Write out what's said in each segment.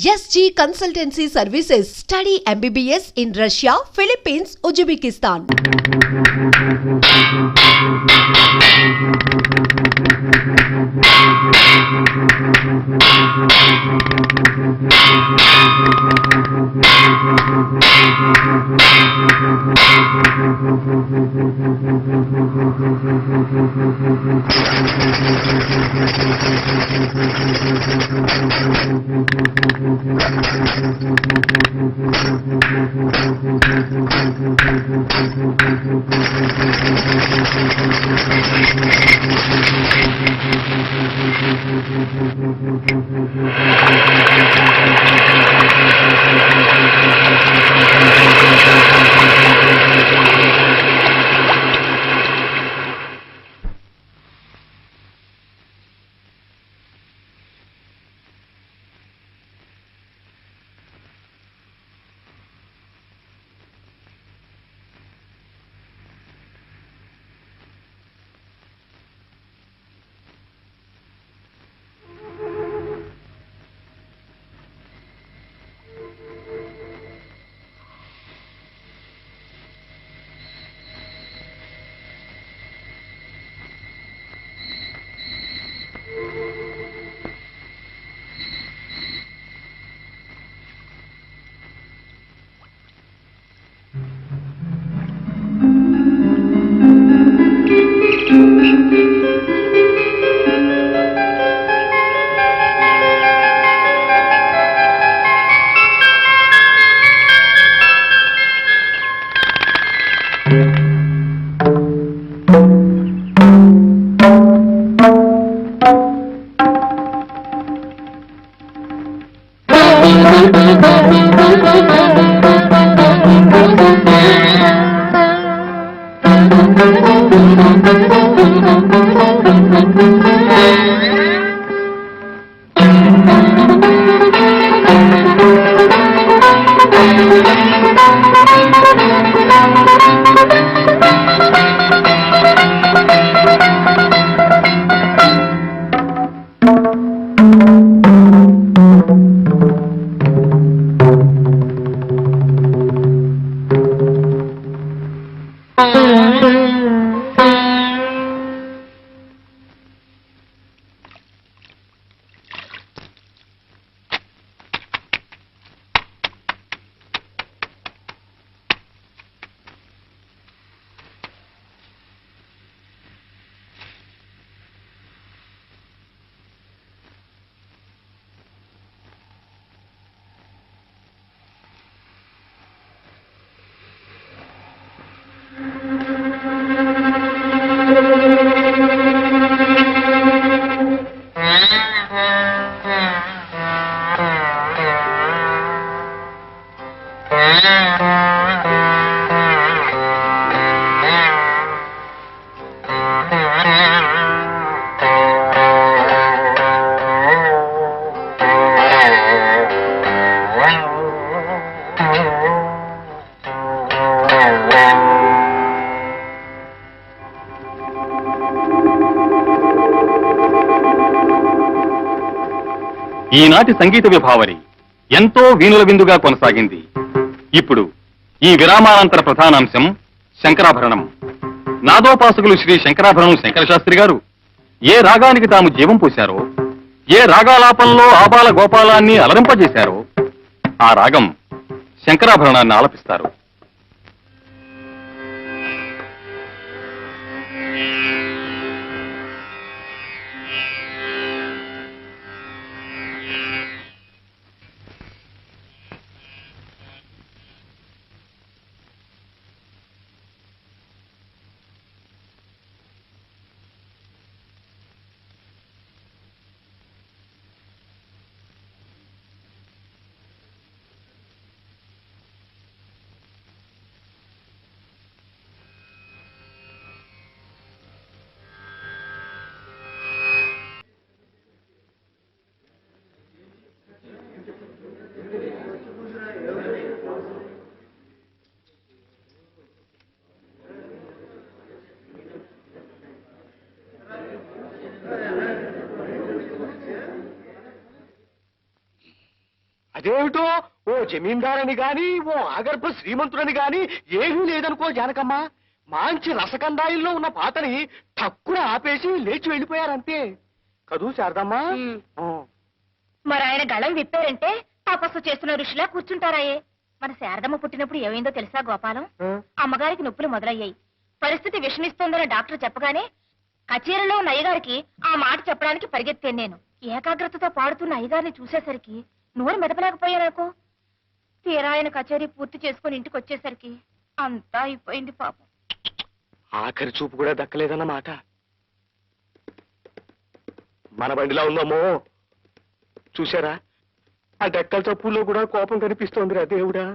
SG Consultancy Services. Study MBBS in Russia, Philippines, Uzbekistan. ఈనాటి సంగీత విభావరి ఎంతో వీణుల విందుగా కొనసాగింది. ఇప్పుడు ఈ విరామానంతర ప్రధానాంశం శంకరాభరణం. నాదోపాసకులు శ్రీ శంకరాభరణం శంకరశాస్త్రి గారు ఏ రాగానికి తాము జీవం పోశారో, ఏ రాగాలాపంలో ఆబాల గోపాలాన్ని అలరింపజేశారో ఆ రాగం శంకరాభరణాన్ని ఆలపిస్తారు. అదేమిటో ఓ జమీందారని గాని ఓ ఆగర్భ శ్రీమంతుడని గాని ఏమీ లేదనుకో జానకమ్మ. మంచి రసకందాయిల్లో ఉన్న పాతని తక్కువ ఆపేసి లేచి వెళ్ళిపోయారంతే కదూ శారదమ్మా. మరి ఆయన గళం విప్పారంటే తపస్సు చేస్తున్న ఋషిలా కూర్చుంటారాయే. మన శారదమ్మ పుట్టినప్పుడు ఏమైందో తెలుసా గోపాలం? అమ్మగారికి నొప్పులు మొదలయ్యాయి. పరిస్థితి విషమిస్తోందని డాక్టర్ చెప్పగానే కచేరీలో ఉన్న అయ్యగారికి ఆ మాట చెప్పడానికి పరిగెత్తాను నేను. ఏకాగ్రతతో పాడుతున్న అయ్యగారిని చూసేసరికి నోరు మెదపలేకపోయానుకో. తీరా ఆయన కచేరీ పూర్తి చేసుకుని ఇంటికి వచ్చేసరికి అంతా అయిపోయింది పాపం. ఆఖరి చూపు కూడా దక్కలేదన్నమాట. మన బండిలా ఉందమ్మో. చూసారా, ఆ డెక్కల చప్పుల్లో కూడా కోపం కనిపిస్తోందిరా దేవుడా.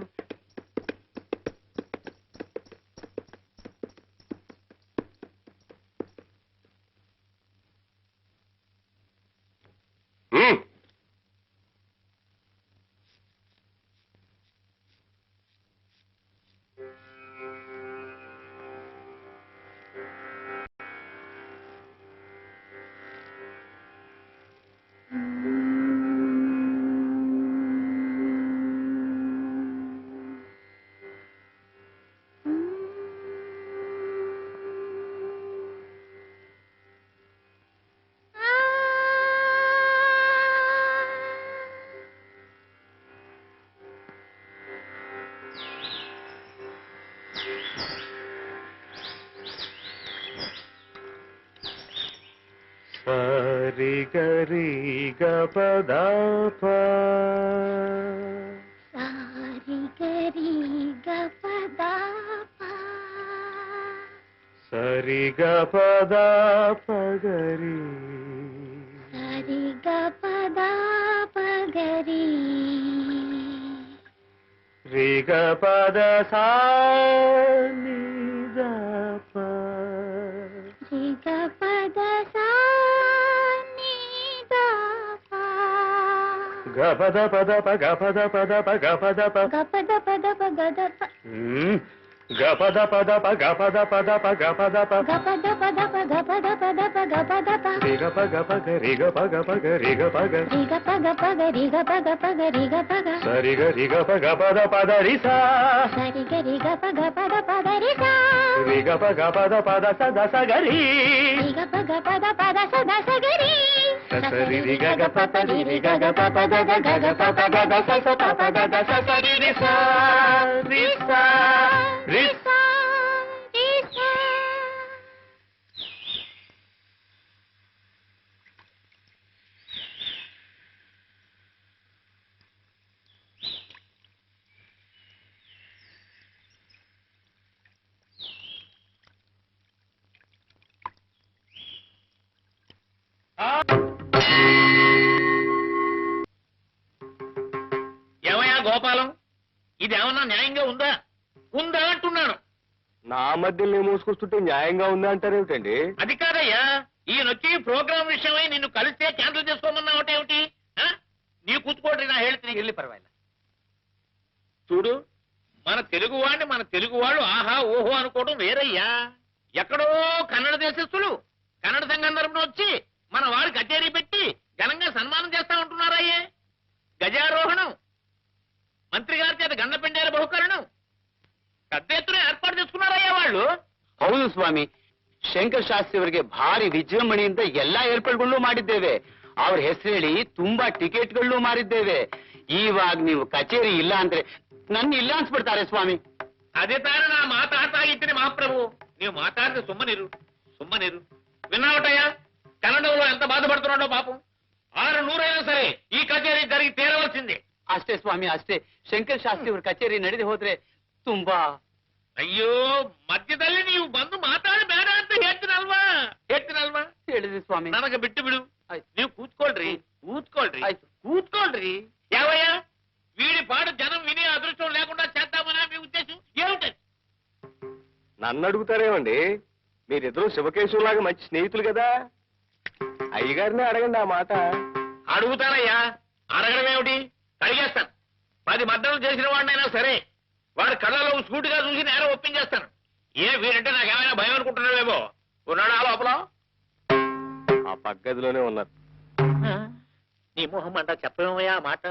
సరి గరి గపదప సారి గరి గపదప సరి గపదప గరి సరి గపదప గరి రి గపద సా ని దప రి గపద సా ని దప గపద పదప గపద పదప గపదప గపద పదప గదప గపద పదప గపద పదప గపదప గపద పదప గపద పదప గపదప రి గప గప గరి గప గప గరి గప గ రి గప గప గరి గప గప గరి గప గ సరి గరి గప గపద పద రి సా సరి గరి గప గపద పద రి సా రి గప గపద పద సద స గరి రి గప గపద పద సద స గరి సరి రి గ గప పది రి గ గప పద గ గ గప పద గ స స ప పద గ స స రి రి సా రి సా రి సా రి సా ఏమయ్యా గోపాలం, ఇదేమన్నా న్యాయంగా ఉందా? ఉందా అంటున్నాను. నా మధ్యలో మోసుకొస్తుంటే న్యాయంగా ఉందా అంటారేమిటండి? అది కాదయ్యా, ఈయనొచ్చి ప్రోగ్రామ్ విషయమై నిన్ను కలిస్తే క్యాన్సిల్ చేసుకోమన్నావు ఏమిటి? నీ కూతుకోండి, నా హేళితే వెళ్ళి పర్వాలేదు. చూడు, మన తెలుగు వాడిని మన తెలుగు వాళ్ళు ఆహా ఓహో అనుకోవడం వేరయ్యా. ఎక్కడో కన్నడ దేశస్తులు కన్నడ సంఘం తరపున వచ్చి మన వాడు కచేరీ పెట్టి ఘనంగా సన్మానం చేస్తా ఉంటున్నారయ్యే. గజారోహణం, మంత్రి గారి చేత గండపెండేల బహుకరణం పెద్ద ఎత్తున ఏర్పాటు చేసుకున్నారయ్యಾ వాళ్ళు. ಹೌದು ಸ್ವಾಮಿ, ಶಂಕರ್ ಶಾಸ್ತ್ರಿ ಅವರಿಗೆ ಭಾರಿ ವಿಜೃಂಭಣೆಯಿಂದ ಎಲ್ಲಾ ಏರ್ಪಾಡುಗಳು ಮಾಡಿದ್ದೇವೆ. ಅವ್ರ ಹೆಸರು ಹೇಳಿ ತುಂಬಾ ಟಿಕೆಟ್ಗಳು ಮಾರಿದ್ದೇವೆ. ಇವಾಗ ನೀವು ಕಚೇರಿ ಇಲ್ಲ ಅಂದ್ರೆ ನನ್ನ ಇಲ್ಲ ಅನ್ಸ್ಬಿಡ್ತಾರೆ ಸ್ವಾಮಿ. అదే తాను నా మాట ఆగితే మహాప్రభు, నీవు మాట్లాడితే సుమ్మనిరు సుమ్మనిరు. విన్నావటయ్యా, కన్నడంలో ఎంత బాధపడుతున్నాడో పాపం. 600 అయినా సరే ఈ కచేరీ జరిగి తీరవలసిందే. ಅಷ್ಟೇ ಸ್ವಾಮಿ, ಅಷ್ಟೇ. ಶಂಕರ್ ಶಾಸ್ತ್ರಿ ಅವ್ರ ಕಚೇರಿ ನಡೆದು ಹೋದ್ರೆ ತುಂಬಾ. ಅಯ್ಯೋ ಮಧ್ಯದಲ್ಲಿ ನೀವು ಬಂದು ಮಾತಾಡಿ ಬೇಡ ಅಂತ ಹೇಳ್ತೀನಲ್ವಾ ಹೇಳಿದ್ರಿ ಸ್ವಾಮಿ. ನನಗೆ ಬಿಟ್ಟು ಬಿಡು. ಆಯ್ತು. ನೀವು ಕೂತ್ಕೊಳ್ರಿ ಕೂತ್ಕೊಳ್ರಿ ಆಯ್ತು. ಕೂತ್ಕೊಳ್ರಿ. యావయ్యా, వీడి పాడు జనం వినే అదృష్టం లేకుండా చేద్దామనా మీ ఉద్దేశం ఏమిటది? నన్ను అడుగుతారేమండి? మీరిద్దరూ శివకేశవులాగా మంచి స్నేహితులు కదా. అయ్యగారిని అడగండి ఆ మాట. అడుగుతానయ్యా, అడగడం ఏమిటి? అడిగేస్తాను. 10 మద్దతులు చేసిన వాడినైనా సరే వాడి కళ్ళలో సూటిగా చూసి నేరం ఒప్పించేస్తాను. వీడంటే నాకేమైనా భయం అనుకుంటున్నావేమో. ఉన్నాడా లోపల? ఆ పగ్గదిలోనే ఉన్నారు. నీ మొహం అంటా చెప్పేమయ్యా ఆ మాట.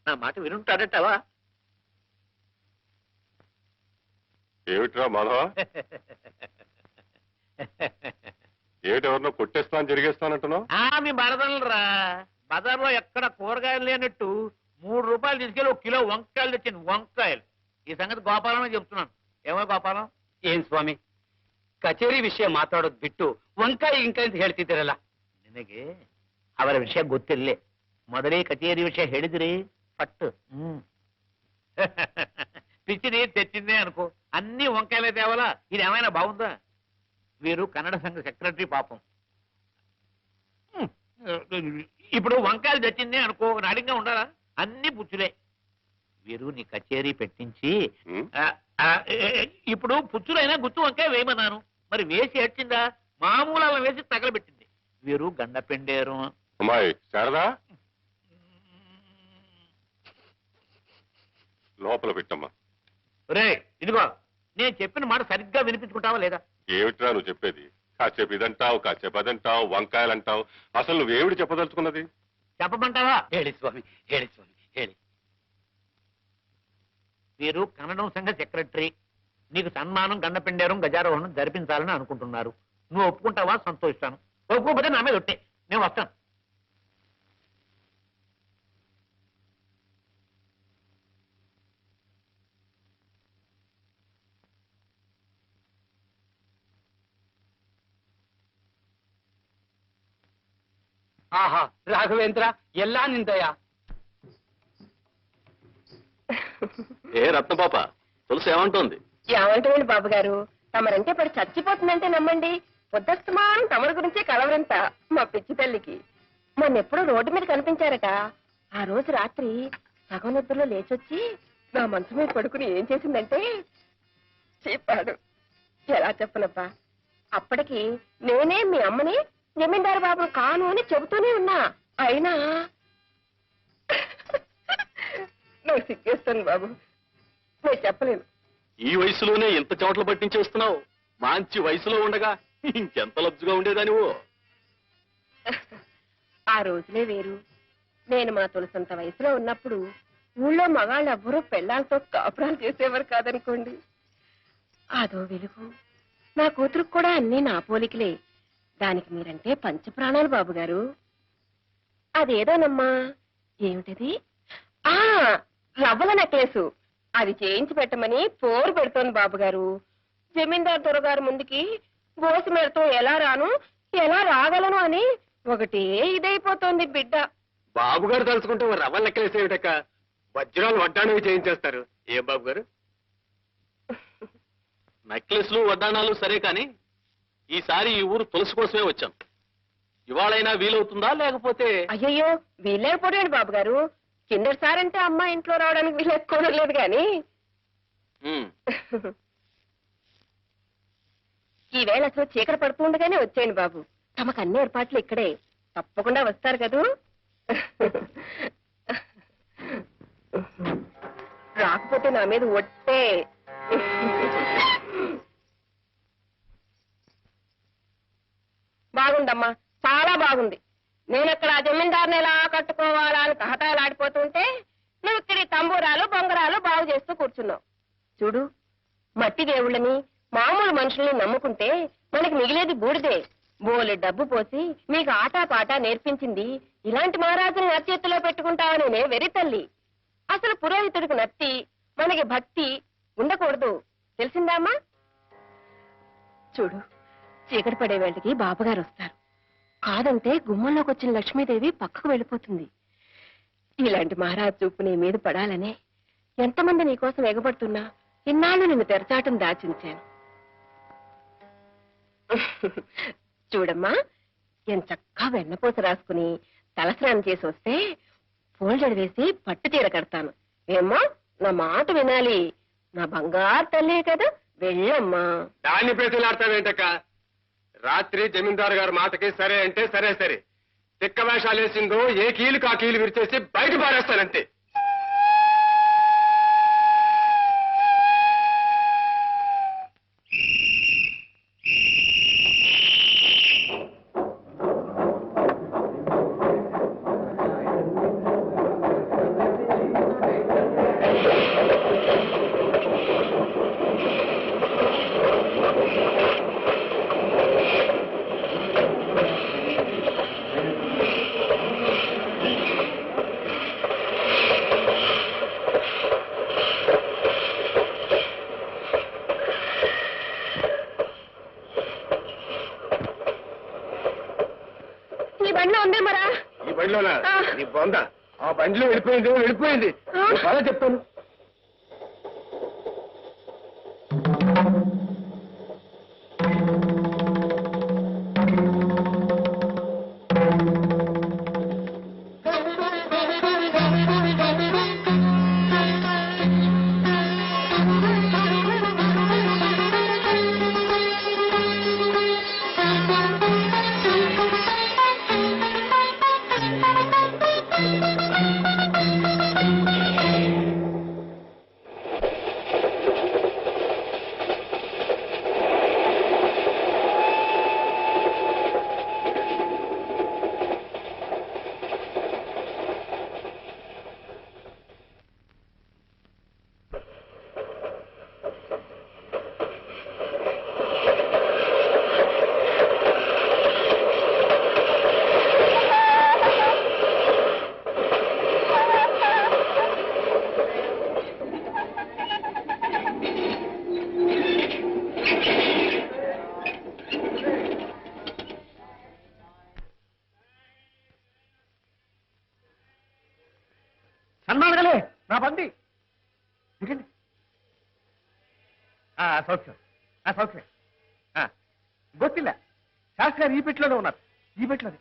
నా మాట వినుంటాడటవా? ఏమిట్రా మాధవ? ఏమిటి ఎవరినో కొట్టేస్తాను జరిగేస్తానంటున్నావు? మీ బరదలరా, బజార్లో ఎక్కడ కూరగాయలు లేనట్టు 3 రూపాయలు తీసుకెళ్ళి 1 కిలో వంకాయలు తెచ్చాను. వంకాయలు. ఈ సంగతి గోపాలమే చెప్తున్నాను. ఏమో గోపాలం? ಏನ್ ಸ್ವಾಮಿ, ಕಚೇರಿ ವಿಷಯ ಮಾತಾಡೋದ್ ಬಿಟ್ಟು ವಂಕಾಯಿ ಗಿಂಕಾಯಿ ಅಂತ ಹೇಳ್ತಿದ್ದೀರಲ್ಲ. ನಿನಗೆ ಅವರ ವಿಷಯ ಗೊತ್ತಿಲ್ಲೇ. ಮೊದಲೇ ಕಚೇರಿ ವಿಷಯ ಹೇಳಿದ್ರಿ పట్టు. పిచ్చిని తెచ్చిందే అనుకో, అన్ని వంకాయలే తేవాలా? ఇది ఏమైనా బాగుందా? వీరు కన్నడ సంఘ సెక్రటరీ పాపం. ఇప్పుడు వంకాయలు తెచ్చిందే అనుకో, నాడిగా ఉండాలా? అన్ని పుచ్చులే. వీరు నీ కచేరీ పెట్టించి ఇప్పుడు పుచ్చులైనా గుత్తు వంకాయ వేయమన్నాను. మరి వేసి ఏడ్చిందా? మామూలు వేసి తగలబెట్టింది. వీరు గండ పెండేరు. అమ్మాయి శారదా, లోపల పెట్టమ్మా. రే ఇదిగో, నేను చెప్పిన మాట సరిగ్గా వినిపించుకుంటావా లేదా? ఏమిట్రా నువ్వు చెప్పేది? కాసేపు ఇదంటావు, కాసేపు అదంటావు, వంకాయలు అంటావు. అసలు నువ్వేమిటి చెప్పదలుచుకున్నది? చెప్పమంటావా? ಹೇಳಿ ಸ್ವಾಮಿ, ಹೇಳಿ ಸ್ವಾಮಿ, ಹೇಳಿ. వీరు కన్నడం సంఘ సెక్రటరీ. నీకు సన్మానం, గండపెండేరం, గజారోహణం జరిపించాలని అనుకుంటున్నారు. నువ్వు ఒప్పుకుంటావా? సంతోషిస్తాను. ఒప్పుకోకపోతే నా మీద ఒట్టే, నేను వస్తాను. ಆಹಾ, ರಾಘವೇಂದ್ರ, ಎಲ್ಲಾ ನಿಂದಯ. ఏ రత్నపాప, తులసి ఏమంటోంది? ఏమంటారండి బాబు గారు, తమరంటే పడి చచ్చిపోతుందంటే నమ్మండి. పొద్దస్తమానం తమరి గురించే కలవరంత మా పిచ్చి తల్లికి. మొన్నెప్పుడో రోడ్డు మీద కనిపించారట. ఆ రోజు రాత్రి సగం నిద్రలో లేచొచ్చి నా మనసు మీద పడుకుని ఏం చేసిందంటే చెప్పాడు. ఎలా చెప్పనబ్బా, అప్పటికి నేనే మీ అమ్మని జమీందారు బాబు కాను అని చెబుతూనే ఉన్నా. అయినా నాకు సిగ్గేస్తాను బాబు, నేను చెప్పలేను. ఈ వయసులోనే ఇంత చోట్ల పట్టించేస్తున్నావు. మంచి వయసులో ఉండగా ఇంకెంత లబ్జుగా ఉండేదానివో. ఆ రోజులే వేరు. నేను మా తులసంత వయసులో ఉన్నప్పుడు ఊళ్ళో మగాళ్ళు ఎవ్వరూ పెళ్ళాలతో కాపురాలు చేసేవారు కాదనుకోండి. అదో వెలుగు. నా కూతురుకు కూడా అన్నీ నా పోలికలే. దానికి మీరంటే పంచప్రాణాలు బాబుగారు. అదేదోనమ్మా, ఏమిటది? ఆ రవ్వల నెక్లెసు. అది చేయించి పెట్టమని పోరు పెడుతోంది బాబుగారు. జమీందారు దొరగారు ముందుకి బోసి మేరతో ఎలా రాను, ఎలా రాగలను అని ఒకటే ఇదైపోతోంది బిడ్డ. బాబుగారు తలుచుకుంటే రవ్వ లెక్కలేసేవిటక్క, వజ్రాలు వడ్డాణవి చేయించేస్తారు. ఏం బాబు గారు? నెక్లెస్లు, వడ్డాణాలు సరే కాని ఈసారి ఈ ఊరు తులసి కోసమే వచ్చాం. ఇవాళైనా వీలవుతుందా? లేకపోతే? అయ్యయ్యో, వీలేకపోయాడు బాబుగారు. కిందటిసారంటే అమ్మ ఇంట్లో రావడానికి వీలేసుకోవడం లేదు గాని ఉమ్, ఈవేళ అసలు చీకటి పడుతుండగానే వచ్చేయండి బాబు. తమకు అన్ని ఏర్పాట్లు ఇక్కడే. తప్పకుండా వస్తారు కదూ. రాకపోతే నా మీద ఒట్టే. బాగుందమ్మా, చాలా బాగుంది. నేనక్కడ జమీందారుని ఎలా కట్టుకోవాలా అని తహతాలాడిపోతుంటే నువ్వు ఇక్కడ తంబూరాలు, బొంగరాలు బాగు చేస్తూ కూర్చున్నావు. చూడు, మట్టి దేవుళ్ళని, మామూలు మనుషుల్ని నమ్ముకుంటే మనకి మిగిలేది బూడిదే. బోలె డబ్బు పోసి మీకు ఆటా పాటా నేర్పించింది ఇలాంటి మహారాజుని నచ్చేత్తులో పెట్టుకుంటావనే వెరి తల్లి. అసలు పురోహితుడికి నత్తి, మనకి భక్తి ఉండకూడదు, తెలిసిందామా? చూడు, చీకటి పడే వేళకి బాబగారు వస్తారు. కాదంటే గుమ్మంలోకి వచ్చిన లక్ష్మీదేవి పక్కకు వెళ్ళిపోతుంది. ఇలాంటి మహారాజు చూపు నీ మీద పడాలనే ఎంతమంది నీకోసం ఎగబడుతున్నా ఇన్నాళ్ళు నిన్ను తెరచాటం దాచించాను. చూడమ్మా, ఎంచక్కా వెన్నపూస రాసుకుని తలస్నానం చేసి వస్తే పూలజడి వేసి పట్టు చీర కడతాను. ఏమ్మా, నా మాట వినాలి. నా బంగారు తల్లి కదా, వెళ్ళమ్మా. దాన్ని ప్రతిలాడతావేంటక్క? రాత్రి జమీందారు గారి మాటకి సరే అంటే సరే సరే. తిక్క వేషాలు వేసిందో ఏ కీలుకు ఆ కీలు విరిచేసి బయట పారేస్తానంతే. బొంద ఆ బండిలో వెళ్ళిపోయింది చాలా చెప్తాను. సన్మానగలే నా బండి దిగండి. సౌఖ్యం సౌఖ్యం గొత్తిలే శాస్త్రి గారు ఈ పెట్టిలోనే ఉన్నారు. ఈ పెట్టిలోనే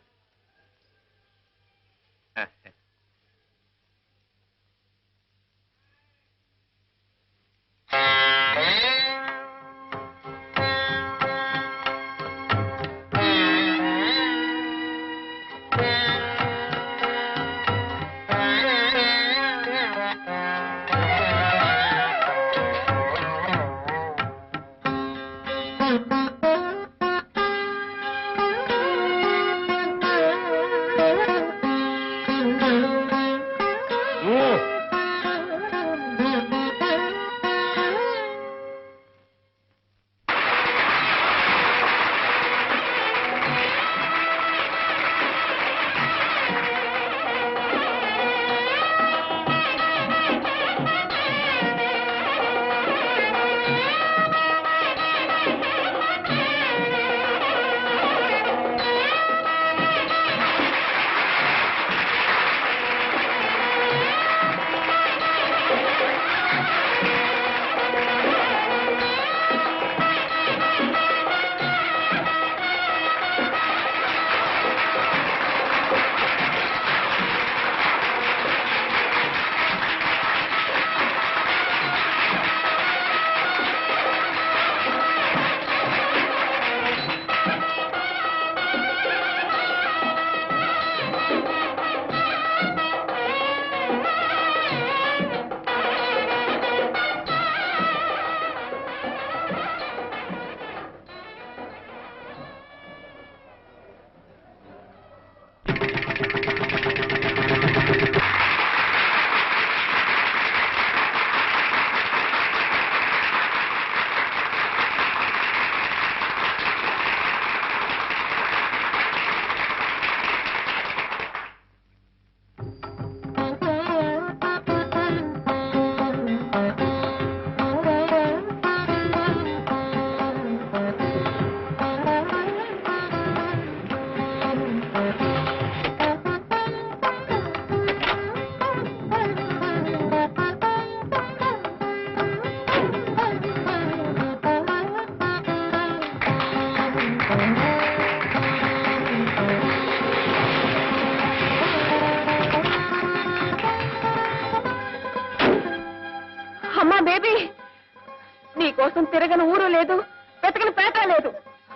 నీకోసం తిరగని ఊరు లేదు, వెతకని పేట లేదు.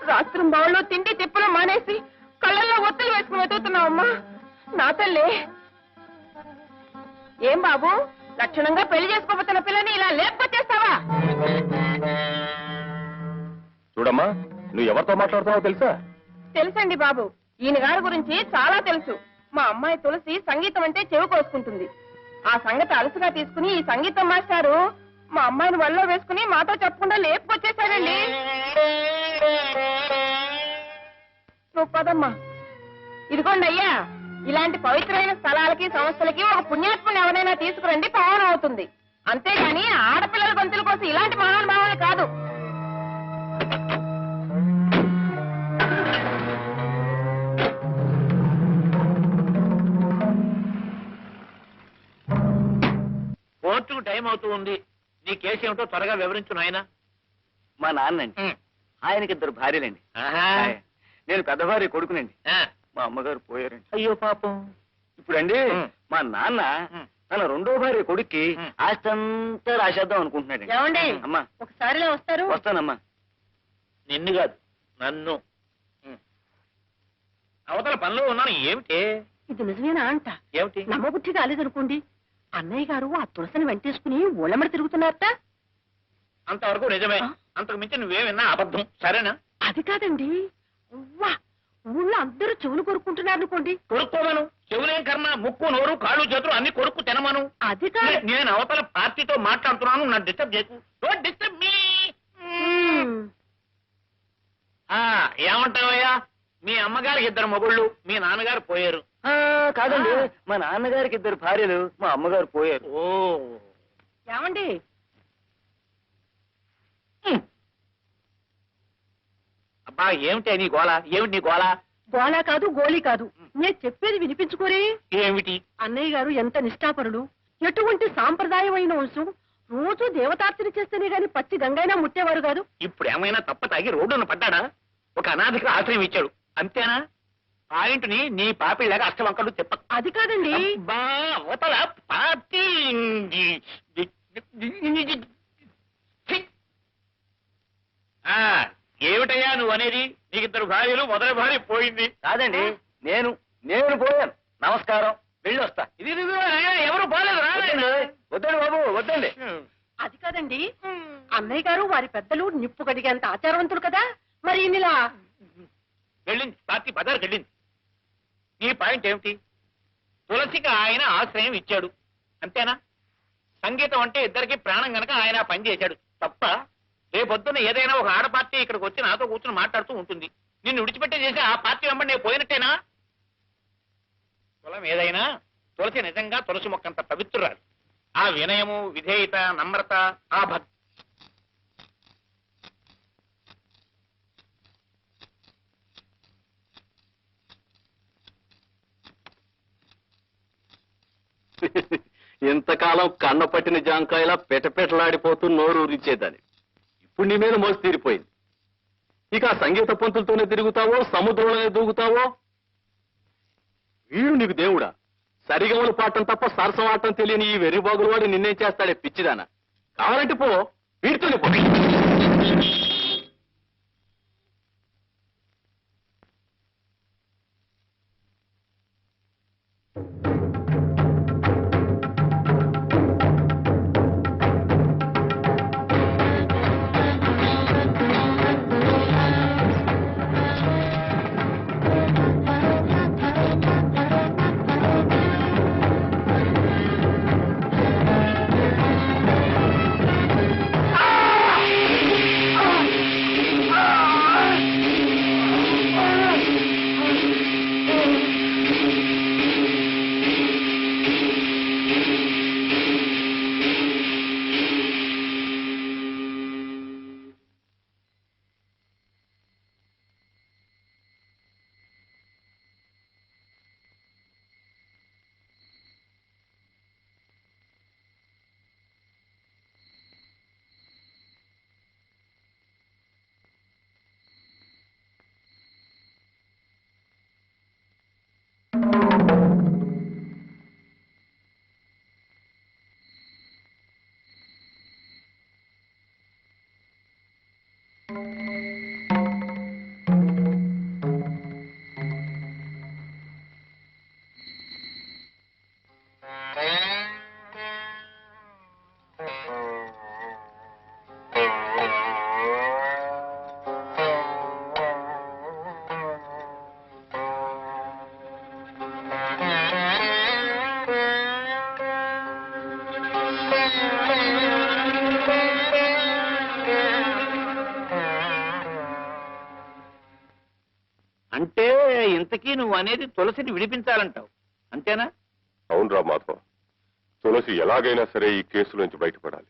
రాత్రి బావుల్లో తిండి తిప్పులు మానేసి కళ్ళల్లో ఒత్తులు వేసుకుని వెతుకుతున్నావమ్మా నా తల్లి. ఏం బాబు, లక్షణంగా పెళ్లి చేసుకోబోతున్న పిల్లని ఇలా లేపుకొచ్చేస్తావా? చూడమ్మా, నువ్వు ఎవరితో మాట్లాడుతున్నావో తెలుసా? తెలుసండి బాబు, ఈయన గారి గురించి చాలా తెలుసు. మా అమ్మాయి తులసి సంగీతం అంటే చెవి కోసుకుంటుంది. ఆ సంగతి అలసుగా తీసుకుని ఈ సంగీతం మాస్టారు మా అమ్మాయిని వల్ల వేసుకుని మాతో చెప్పకుండా లేపుకొచ్చేసాడండి. నువ్వు పదమ్మా. ఇదిగోండి అయ్యా, ఇలాంటి పవిత్రమైన స్థలాలకి సంస్థలకి ఒక పుణ్యాత్మని ఎవరైనా తీసుకురండి, పావనం అవుతుంది. అంతేగాని ఆడపిల్లల గొంతుల కోసం ఇలాంటి మహానుభావాలు కాదు. కోర్టుకు టైం అవుతూ ఉంది. నీ కేసు ఏమిటో త్వరగా వివరించు నాయనా. మా నాన్నండి, ఆయనకి 2 భార్యలండి. నేను పెద్ద భార్య కొడుకునండి. మా అమ్మగారు పోయారండి. అయ్యో పాపం. ఇప్పుడండి మా నాన్న తన 2వ భార్య కొడుక్కి ఆస్తి అంతా రాసేద్దాం అనుకుంటున్నాడు. ఏమండి అమ్మా ఒకసారిలో వస్తారు. వస్తానమ్మా. నిన్ను కాదు నన్ను. అవతల పనిలో ఉన్నాను. ఏమిటి ఇది నిజమేనా అంట? ఏమిటి? నమ్మబుద్ధి కాలేదనుకోండి. అన్నయ్య గారు ఆ తులసిని వెంటేసుకుని ఊళ్ళమ్మడి తిరుగుతున్నారట. అంతవరకు నిజమే. అంతకు మించి నువ్వేమన్నా అబద్ధం. సరేనా? అది కాదండి, ఉవ్వా, ఊళ్ళో అందరూ చెవులు కొరుక్కుంటున్నారు అనుకోండి. కొరుక్కోమను. చెవులేం కర్మ, ముక్కు నోరు కాళ్ళు చేతులు అన్ని కొరుక్కు తినమను. అది కాదు. నేను అవతల పార్టీతో మాట్లాడుతున్నాను. నన్ను డిస్టర్బ్ చేయకు. Don't disturb me. ఏమంటావయ్యా? మీ అమ్మగారికి 2 మొగుళ్ళు, మీ నాన్నగారు పోయారు. కాదండి, మా నాన్నగారికి 2 భార్యలు, మా అమ్మగారు పోయారు. ఓ ఏమండి అబ్బా, ఏమిటి నీ గోళ? ఏమిటి నీ గోళ? గోలా కాదు గోలీ కాదు, నేను చెప్పేది వినిపించుకోరే. ఏమిటి? అన్నయ్య గారు ఎంత నిష్ఠాపరుడు, ఎటువంటి సాంప్రదాయమైన వంశం. రోజు దేవతార్చన చేస్తేనే గాని పచ్చి గంగైనా ముట్టేవారు కాదు. ఇప్పుడు ఏమైనా తప్ప తాగి రోడ్డున పడ్డాడా? ఒక అనాథకి ఆశ్రయం ఇచ్చాడు అంతేనా? పాయింట్ని నీ పాపిళ్ళగా అష్టవంకలు చెప్ప. అది కాదండి. అబ్బా, అవతల పార్టీ. ఏమిటయ్యా నువ్వు అనేది? నీకు 2 భార్యలు, మొదటి భార్య పోయింది. కాదండి, నేను పోయాను. నమస్కారం, వెళ్ళొస్తా. ఇది ఎవరు పోలేదు. వద్దండి బాబు, వద్దండి. అది కాదండి, అన్నయ్య గారు వారి పెద్దలు నిప్పు కడిగేంత ఆచారవంతులు కదా. మరి ఇలా వెళ్ళింది, పార్టీ బజార్కి వెళ్ళింది. నీ పాయింట్ ఏమిటి? తులసికి ఆయన ఆశ్రయం ఇచ్చాడు అంతేనా? సంగీతం అంటే ఇద్దరికి ప్రాణం గనక ఆయన పని చేశాడు తప్ప. రేపొద్దున ఏదైనా ఒక ఆడ పార్టీ ఇక్కడికి వచ్చి నాతో కూర్చొని మాట్లాడుతూ ఉంటుంది. నిన్ను విడిచిపెట్టే చేసి ఆ పార్టీ వెంబడి నేను పోయినట్టేనా? కులం ఏదైనా తులసి నిజంగా తులసి మొక్కంత పవిత్రురాలు. ఆ వినయము, విధేయత, నమ్రత, ఆ భక్తి. ఇంతకాలం కన్న పట్టిన జాంకాయలా పెటపెటలాడిపోతూ నోరు ఊరించేదాన్ని. ఇప్పుడు నీ మీద మోసి తీరిపోయింది. ఇక ఆ సంగీత పంతులతోనే తిరుగుతావో, సముద్రంలోనే దూకుతావో. వీడు నీకు దేవుడా? సరిగమలు పాడటం తప్ప సరసం ఆడటం తెలియని ఈ వెర్రిబాగులు వాడు నిన్నేం చేస్తాడే పిచ్చిదానా? కావాలంటే పో, వీడితోనే పో. అంటే ఇంతకీ నువ్వు అనేది తులసిని విడిపించాలంటావు అంతేనా? అవునరా మాధవ్, తులసి ఎలాగైనా సరే ఈ కేసు నుంచి బయటపడాలి.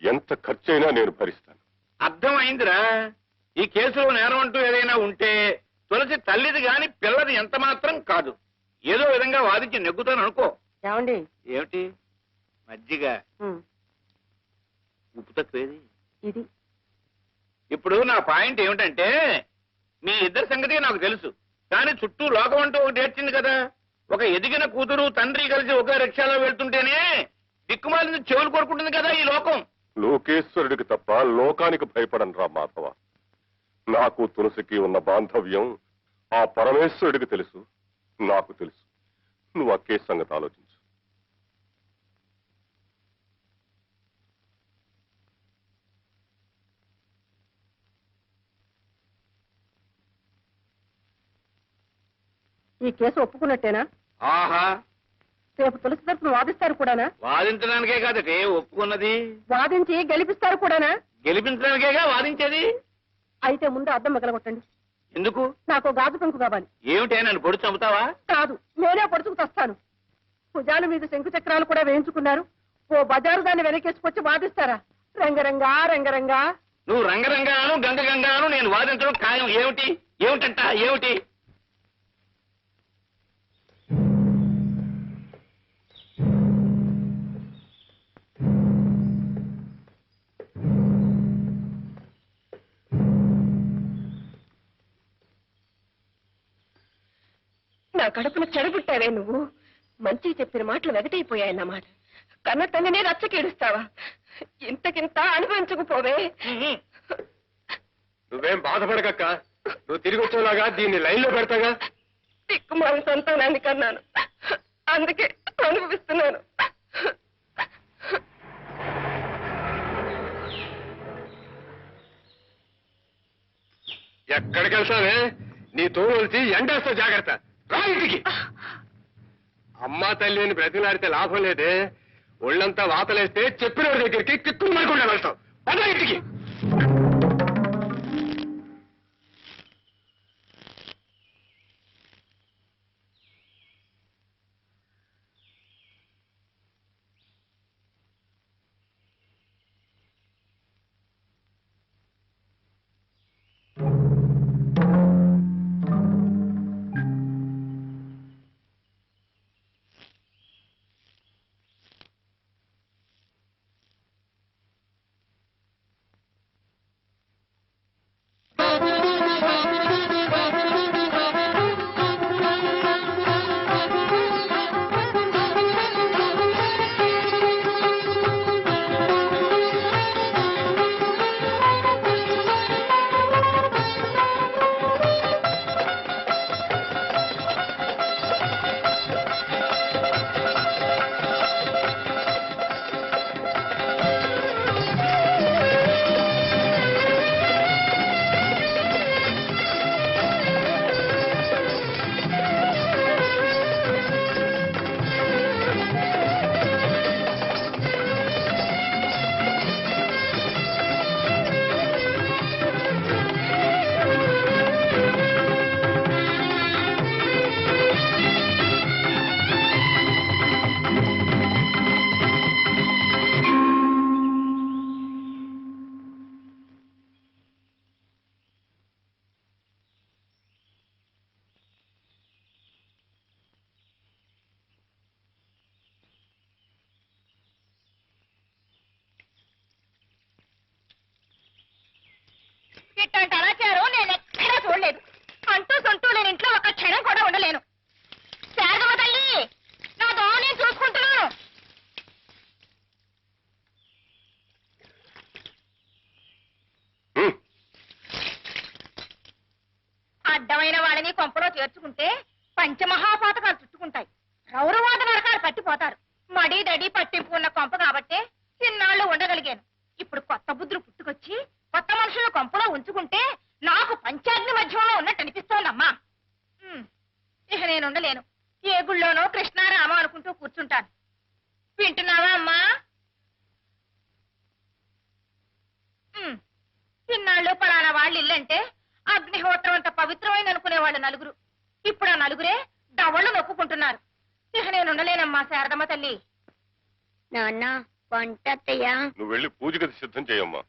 ఎంత ఖర్చైనా నేను భరిస్తాను. అర్థమైందిరా. ఈ కేసులో నేరం అంటూ ఏదైనా ఉంటే తులసి తల్లిది గాని పిల్లది ఎంత మాత్రం కాదు. ఏదో విధంగా వాదించి నెగ్గుతాను అనుకో. ఏమండి ఏమిటి మజ్జిగ ఉప్పు తక్కువేది. ఇది ఇప్పుడు నా పాయింట్ ఏమిటంటే మీ ఇద్దరి సంగతి నాకు తెలుసు, కానీ చుట్టూ లోకం అంటూ ఒకటి ఏడ్చింది కదా. ఒక ఎదిగిన కూతురు తండ్రి కలిసి ఒకే రిక్షాలో వెళ్తుంటేనే దిక్కుమాలిన చెవులు కోరుకుంటుంది కదా ఈ లోకం. లోకేశ్వరుడికి తప్ప లోకానికి భయపడను రా మాధవ. నాకు తులసికి ఉన్న బాంధవ్యం ఆ పరమేశ్వరుడికి తెలుసు, నాకు తెలుసు. నువ్వు ఆ కేసు సంగతి ఆలోచించు. ఈ కేసు ఒప్పుకున్నట్టేనా? ఆహా, రేపు తులసి తరపున వాదిస్తారు కూడానా? వాదించడానికే కాదటే ఒప్పుకున్నది, వాదించి గెలిపిస్తారు కూడానా? గెలిపించడానికేగా వాదించేది. అయితే ముందు అద్దం మిగలగొట్టండి. ఎందుకు? నాకు గాజు పెంకు కావాలి. ఏమిటే నన్ను పొడి చంపుతావా? కాదు, నేనే పొడుచుకు తెస్తాను. భుజాల మీద శంకు చక్రాలు కూడా వేయించుకున్నారు. ఓ బజారు దాన్ని వెనకేసుకొచ్చి వాదిస్తారా? రంగరంగా రంగరంగా. నువ్వు రంగరంగాను గంగ గంగాను నేను వాదించడం ఖాయం. ఏమిటి ఏమిటంట ఏమిటి? నా కడుపును చెడబుట్టావే నువ్వు. మంచి చెప్పిన మాటలు వెగటైపోయాయన్నమాట. కన్న తల్లినే రచ్చకేడుస్తావా? ఇంతకింత అనుభవించకపోవే. నువ్వేం బాధపడకక్క, నువ్వు తిరిగి వచ్చేలాగా దీన్ని లైన్లో పెడతాగా. దిక్కుమాల సంతానాన్ని కన్నాను, అందుకే అనుభవిస్తున్నాను. ఎక్కడికి వెళ్తావే? నీ తోలుచి ఎండేస్తా, జాగ్రత్త. రా ఇంటికి. అమ్మా తల్లి అని బ్రతిలాడితే లాభం లేదే. ఒళ్ళంతా వాతలేస్తే చెప్పిన వాడి దగ్గరికి కిక్కులు మరకుండా వెళ్తావు. పద ఇంటికి. ఇట్లాంటి అనాచారం నేను ఎక్కడా చూడలేదు. అంటూ సొంటూ లేని ఇంట్లో ఒక క్షణం కూడా ఉండలేను. శారదమ్మ తల్లి, నా దోమ నేను చూసుకుంటున్నాను. అడ్డమైన వాళ్ళని కొంపలో చేర్చుకుంటే పంచమహాపాతకాలు చుట్టుకుంటాయి. రౌరవాద నరకాలు పట్టిపోతారు. మడి దడి పట్టింపు ఉన్న కొంప కాబట్టే ఇన్నాళ్ళు ఉండగలిగాను. ఇప్పుడు కొత్త బుద్ధులు పుట్టుకొచ్చి కొత్త మనుషుల కొంపలో ఉంచుకుంటే నాకు పంచాగ్ని మధ్యంలో ఉన్నట్టు అనిపిస్తోందమ్మా. ఇక నేను ఉండలేను. ఏ గుళ్ళోనో కృష్ణారామ అనుకుంటూ కూర్చుంటాను. వింటున్నావా అమ్మా? ఇన్నాళ్ళు పలానా వాళ్ళ ఇల్లంటే అగ్నిహోత్రం అంత పవిత్రమైన అనుకునేవాళ్ళు నలుగురు. ఇప్పుడు ఆ నలుగురే దవళ్ళు నొప్పుకుంటున్నారు. ఇక నేను ఉండలేనమ్మా శారదమ్మ తల్లి. నాన్న వంట అత్తయ్యా. నువ్వు వెళ్ళి పూజ గది సిద్ధం చేయమ్మా.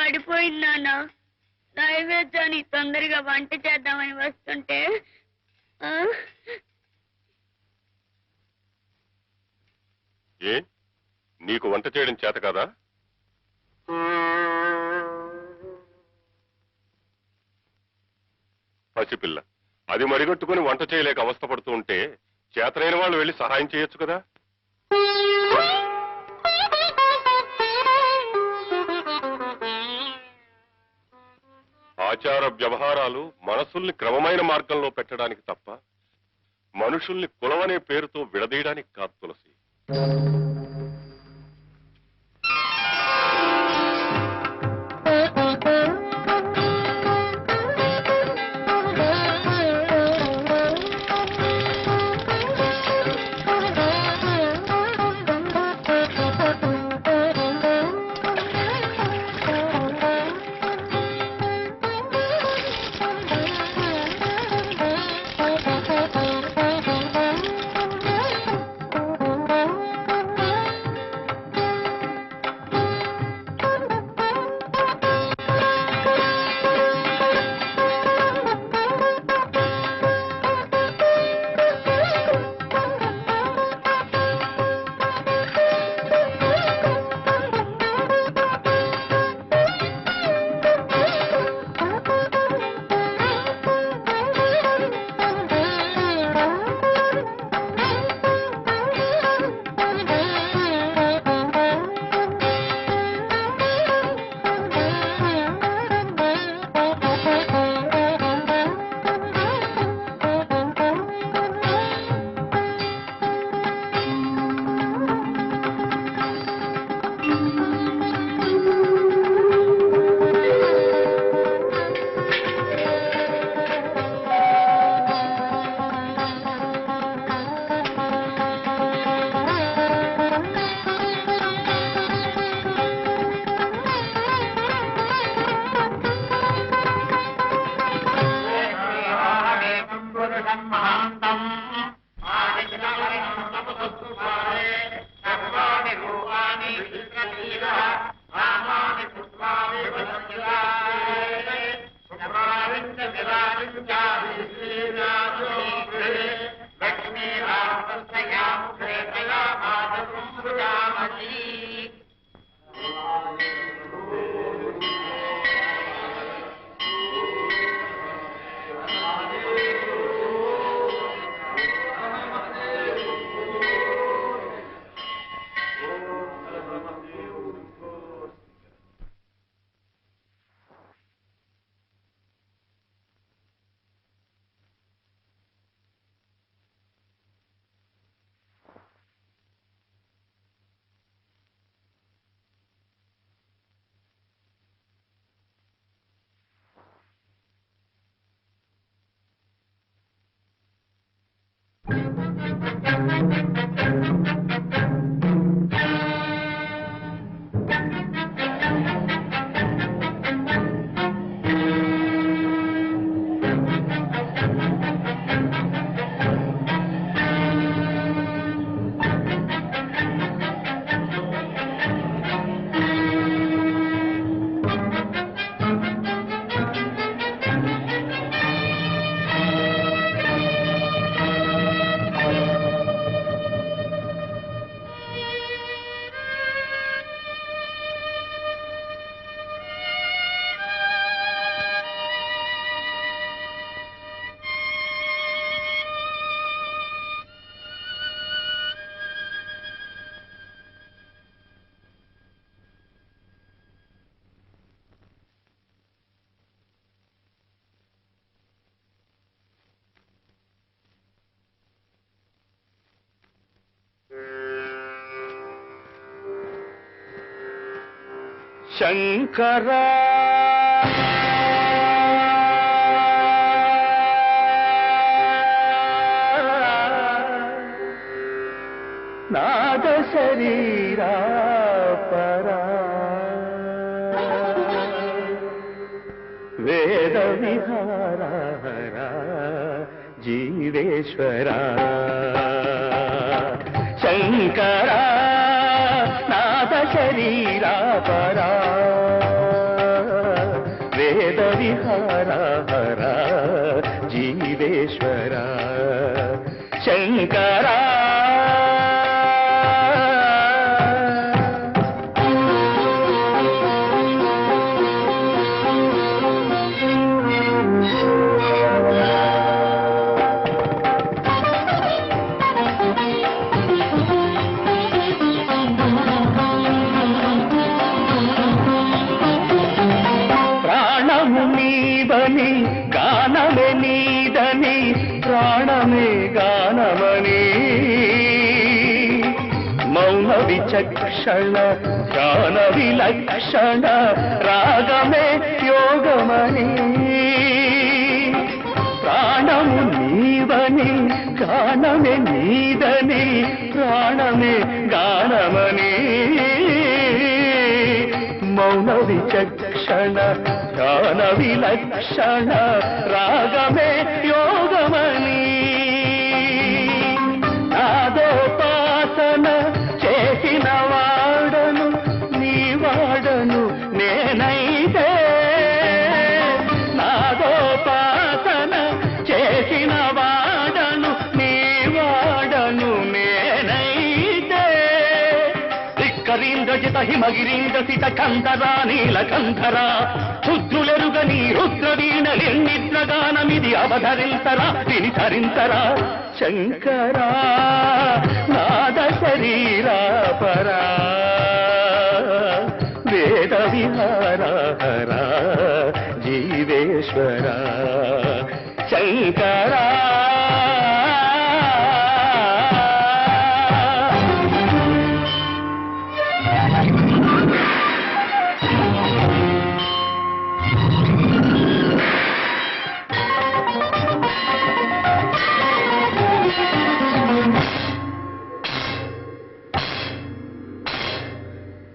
పడిపోయింది నాన్న. నైవేద్యాన్ని తొందరగా వంట చేద్దామని వస్తుంటే ఏ నీకు వంట చేయడం చేత కదా? పసిపిల్ల, అది మరిగట్టుకుని వంట చేయలేక అవస్థపడుతూ ఉంటే చేతనైన వాళ్ళు వెళ్ళి సహాయం చేయొచ్చు కదా. ఆచార వ్యవహారాలు మనసుల్ని క్రమమైన మార్గంలో పెట్టడానికి తప్ప మనుషుల్ని కులమనే పేరుతో విడదీయడానికి కాదు తులసి. శంకరా నాద శరీరా పరా వేద విహారా జీవేశ్వరా శంకరా నాద శరీరా పరా వేద విహార హర జీవేశ్వర శంకరా. గానమే నీదని ప్రాణమే గానమని మౌన విచక్షణ ధ్యాన విలక్షణ రాగమే యోగమని ప్రాణము నీవని గానమే నీదని ప్రాణమే గానమని మౌన విచక్షణ ధ్యాన విలక్షణ రాగమే యోగమని నాదోపాసన చేసిన వాడను నీ వాడను నేనైతే నాదోపాసన చేసిన వాడను నీ వాడను నేనైతే ధిక్కరీంద్రజిత హిమగిరీంద్ర సిత కంధరా నీలకంధరా రుద్రులెరుగని రుద్రవీణలెన్నిద్రగానమిది అవధరించరా విని ధరించరా శంకరా నాద శరీరా పరా వేద విహార హర జీవేశ్వర శంకరా.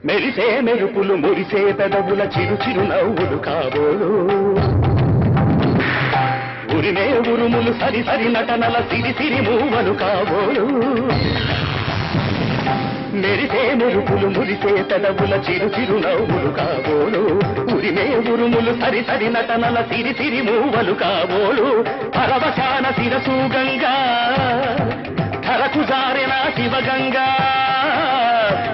మెరిసే మెరుపులు మురిసే పెదవుల చిరు చిరు నవ్వులు కాబోలు ఉరిమే ఉరుములు సరి సరి నటనల సిరి సిరి మూవలు కాబోలు మెరిసే మెరుపులు మురిసే పెదవుల చిరు చిరు నవ్వులు కాబోలు ఉరిమే ఉరుములు సరి సరి నటనల సిరి సిరి మూవలు కాబోలు పరవశాన శిరసు గంగా ధరకు జారెన శివగంగా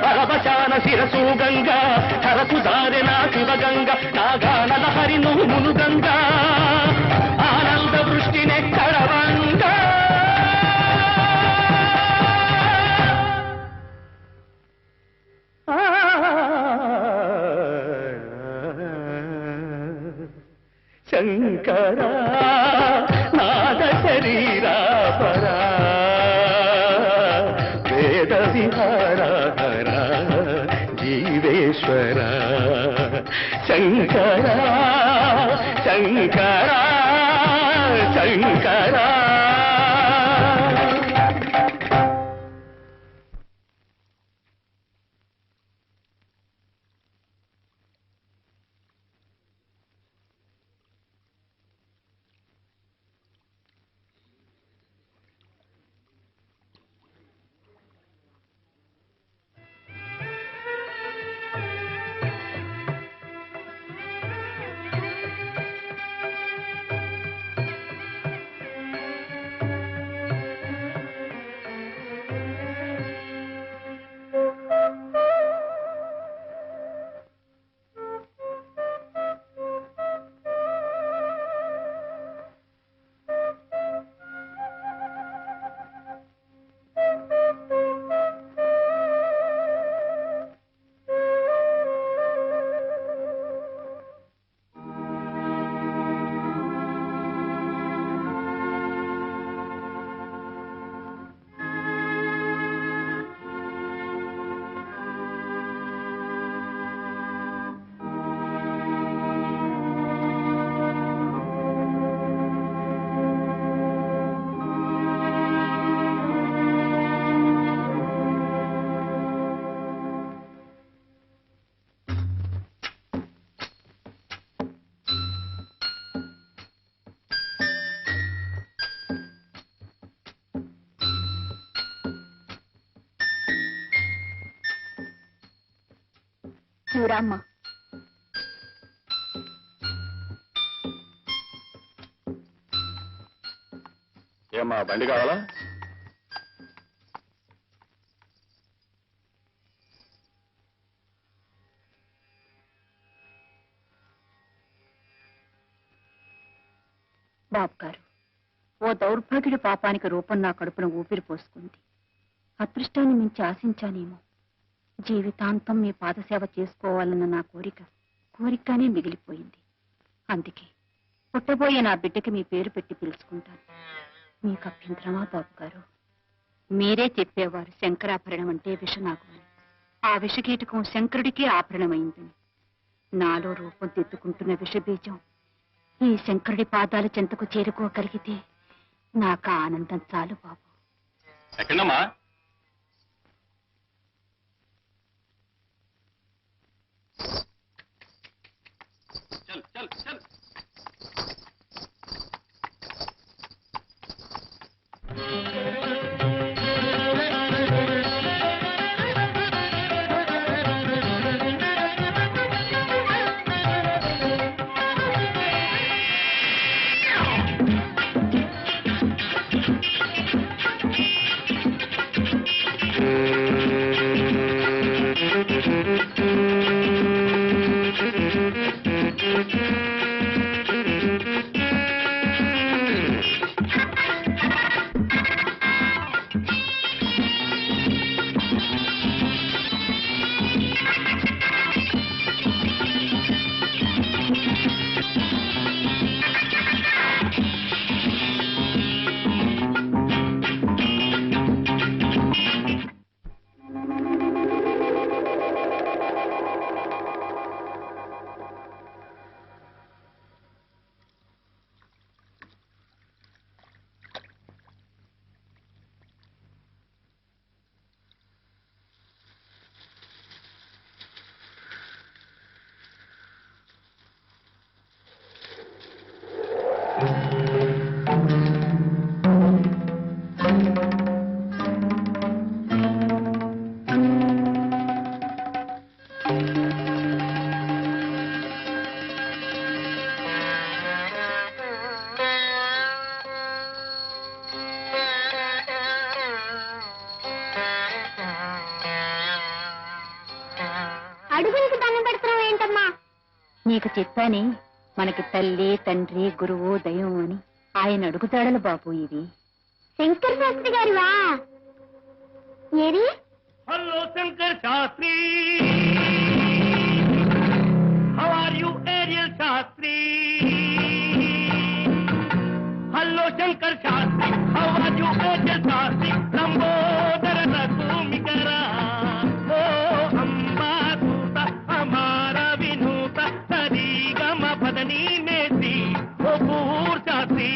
పరవశాన శిరసు గంగా ధరకు జారెన శివగంగా నాగానల హరి నువ్వులు గంగా ఆనంద వృష్టినే కడవంగా శంకరా నాద శరీరా పరా వేద విహార హర జీవేశ్వర శంకరా శంకరా శంకరా. నువ్వు రామ్మా. ఏమ్మా బండి కావాలా? బాబు గారు, ఓ దౌర్భాగ్యుడి పాపానికి రూపం నా కడుపున ఊపిరి పోసుకుంది. అదృష్టాన్ని మించి ఆశించానేమో. జీవితాంతం మీ పాదసేవ చేసుకోవాలన్న నా కోరికగానే మిగిలిపోయింది. అందుకే పుట్టబోయే నా బిడ్డకి మీ పేరు పెట్టి పిలుచుకుంటాను. మీకు అభ్యంతరమా బాబు గారు? మీరే చెప్పేవారు శంకరాభరణం అంటే విషనాగు అని. ఆ విషకీటకం శంకరుడికి ఆభరణమైందని. నాలో రూపం దిద్దుకుంటున్న విషబీజం ఈ శంకరుడి పాదాల చెంతకు చేరుకోగలిగితే నాకు ఆనందం చాలు బాబు. ఎక్కడమ్మా? చల్ చల్ చల్. అడుగులకు దండం పెడుతున్నావు ఏంటమ్మా? నీకు చెప్పానే, మనకి తల్లి తండ్రి గురువు దైవం అని. ఆయన అడుగుతాడలు బాబు ఇవి. శంకర శాస్త్రి గారివా? ఏరి hello Shankar Shastri, how are you aerial Shastri? Hello Shankar Shastri, how are you aerial Shastri? Lambodara రఘుమికరా ఓ అంబా దూత హమార వినూత సరిగమ పదని మేసి ఓ poor Shastri.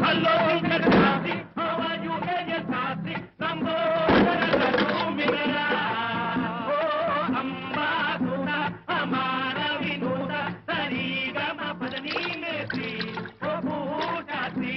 Hello Shankar Shastri, how are you aerial Shastri? Lambodara రఘుమికరా ఓ అంబా దూత హమార వినూత సరిగమ పదని మేసి ఓ పూర్ శాస్త్రి.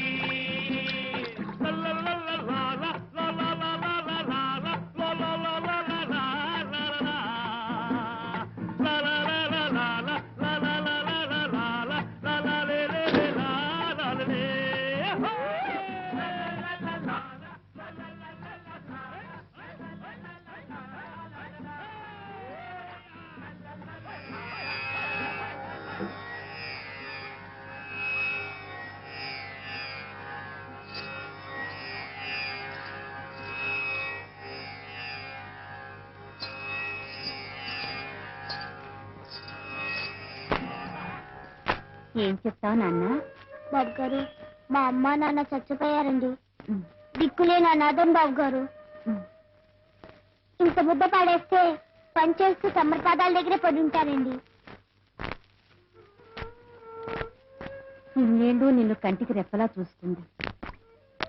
ఏం చెప్తావు నాన్న? బాబు గారు, మా అమ్మ నాన్న చచ్చిపోయారండి. దిక్కులేని అనాథం బాబు గారు. ఇంత ముద్ద పాడేస్తే పనిచేస్తూ సమర్పాదాల దగ్గరే పడి ఉంటానండి. ఇన్నేళ్ళు నిన్ను కంటికి రెప్పలా చూస్తుంది.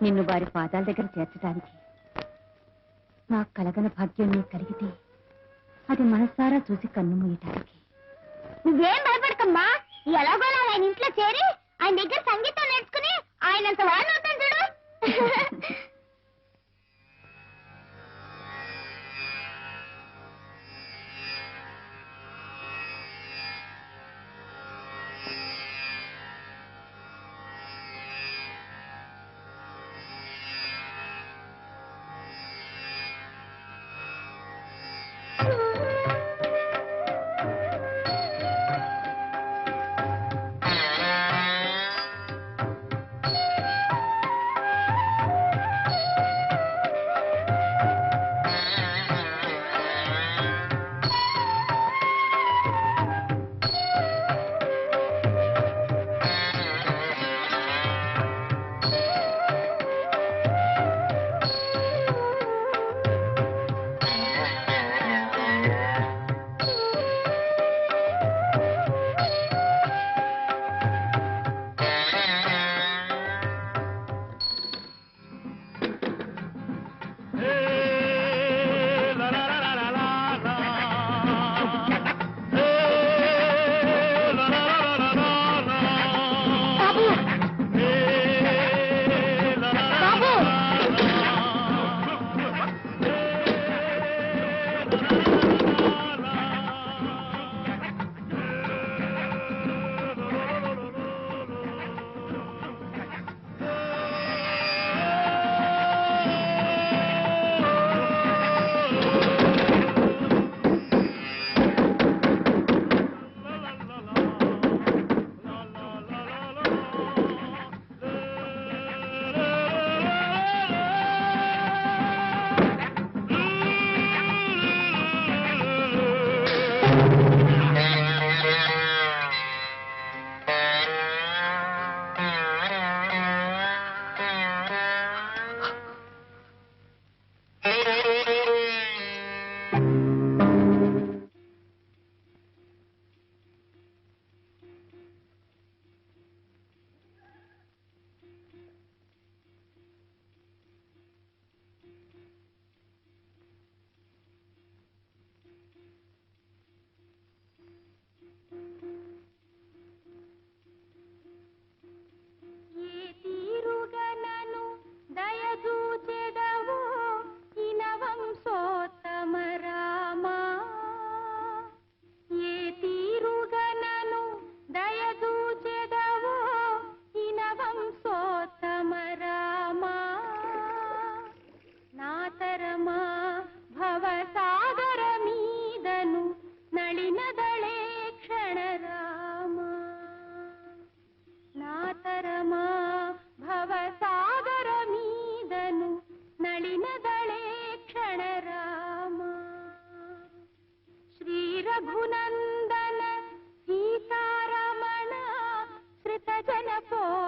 నిన్ను వారి పాదాల దగ్గర చేర్చడానికి నాకు కలగన భాగ్యం నీకు కలిగితే అది మనసారా చూసి కన్ను మూయటానికి. నువ్వేం భయపడకమ్మా. ఎలాగోలా ఆయన ఇంట్లో చేరి ఆయన దగ్గర సంగీతం నేర్చుకుని ఆయనంత వాడిని అవుతాను చూడు.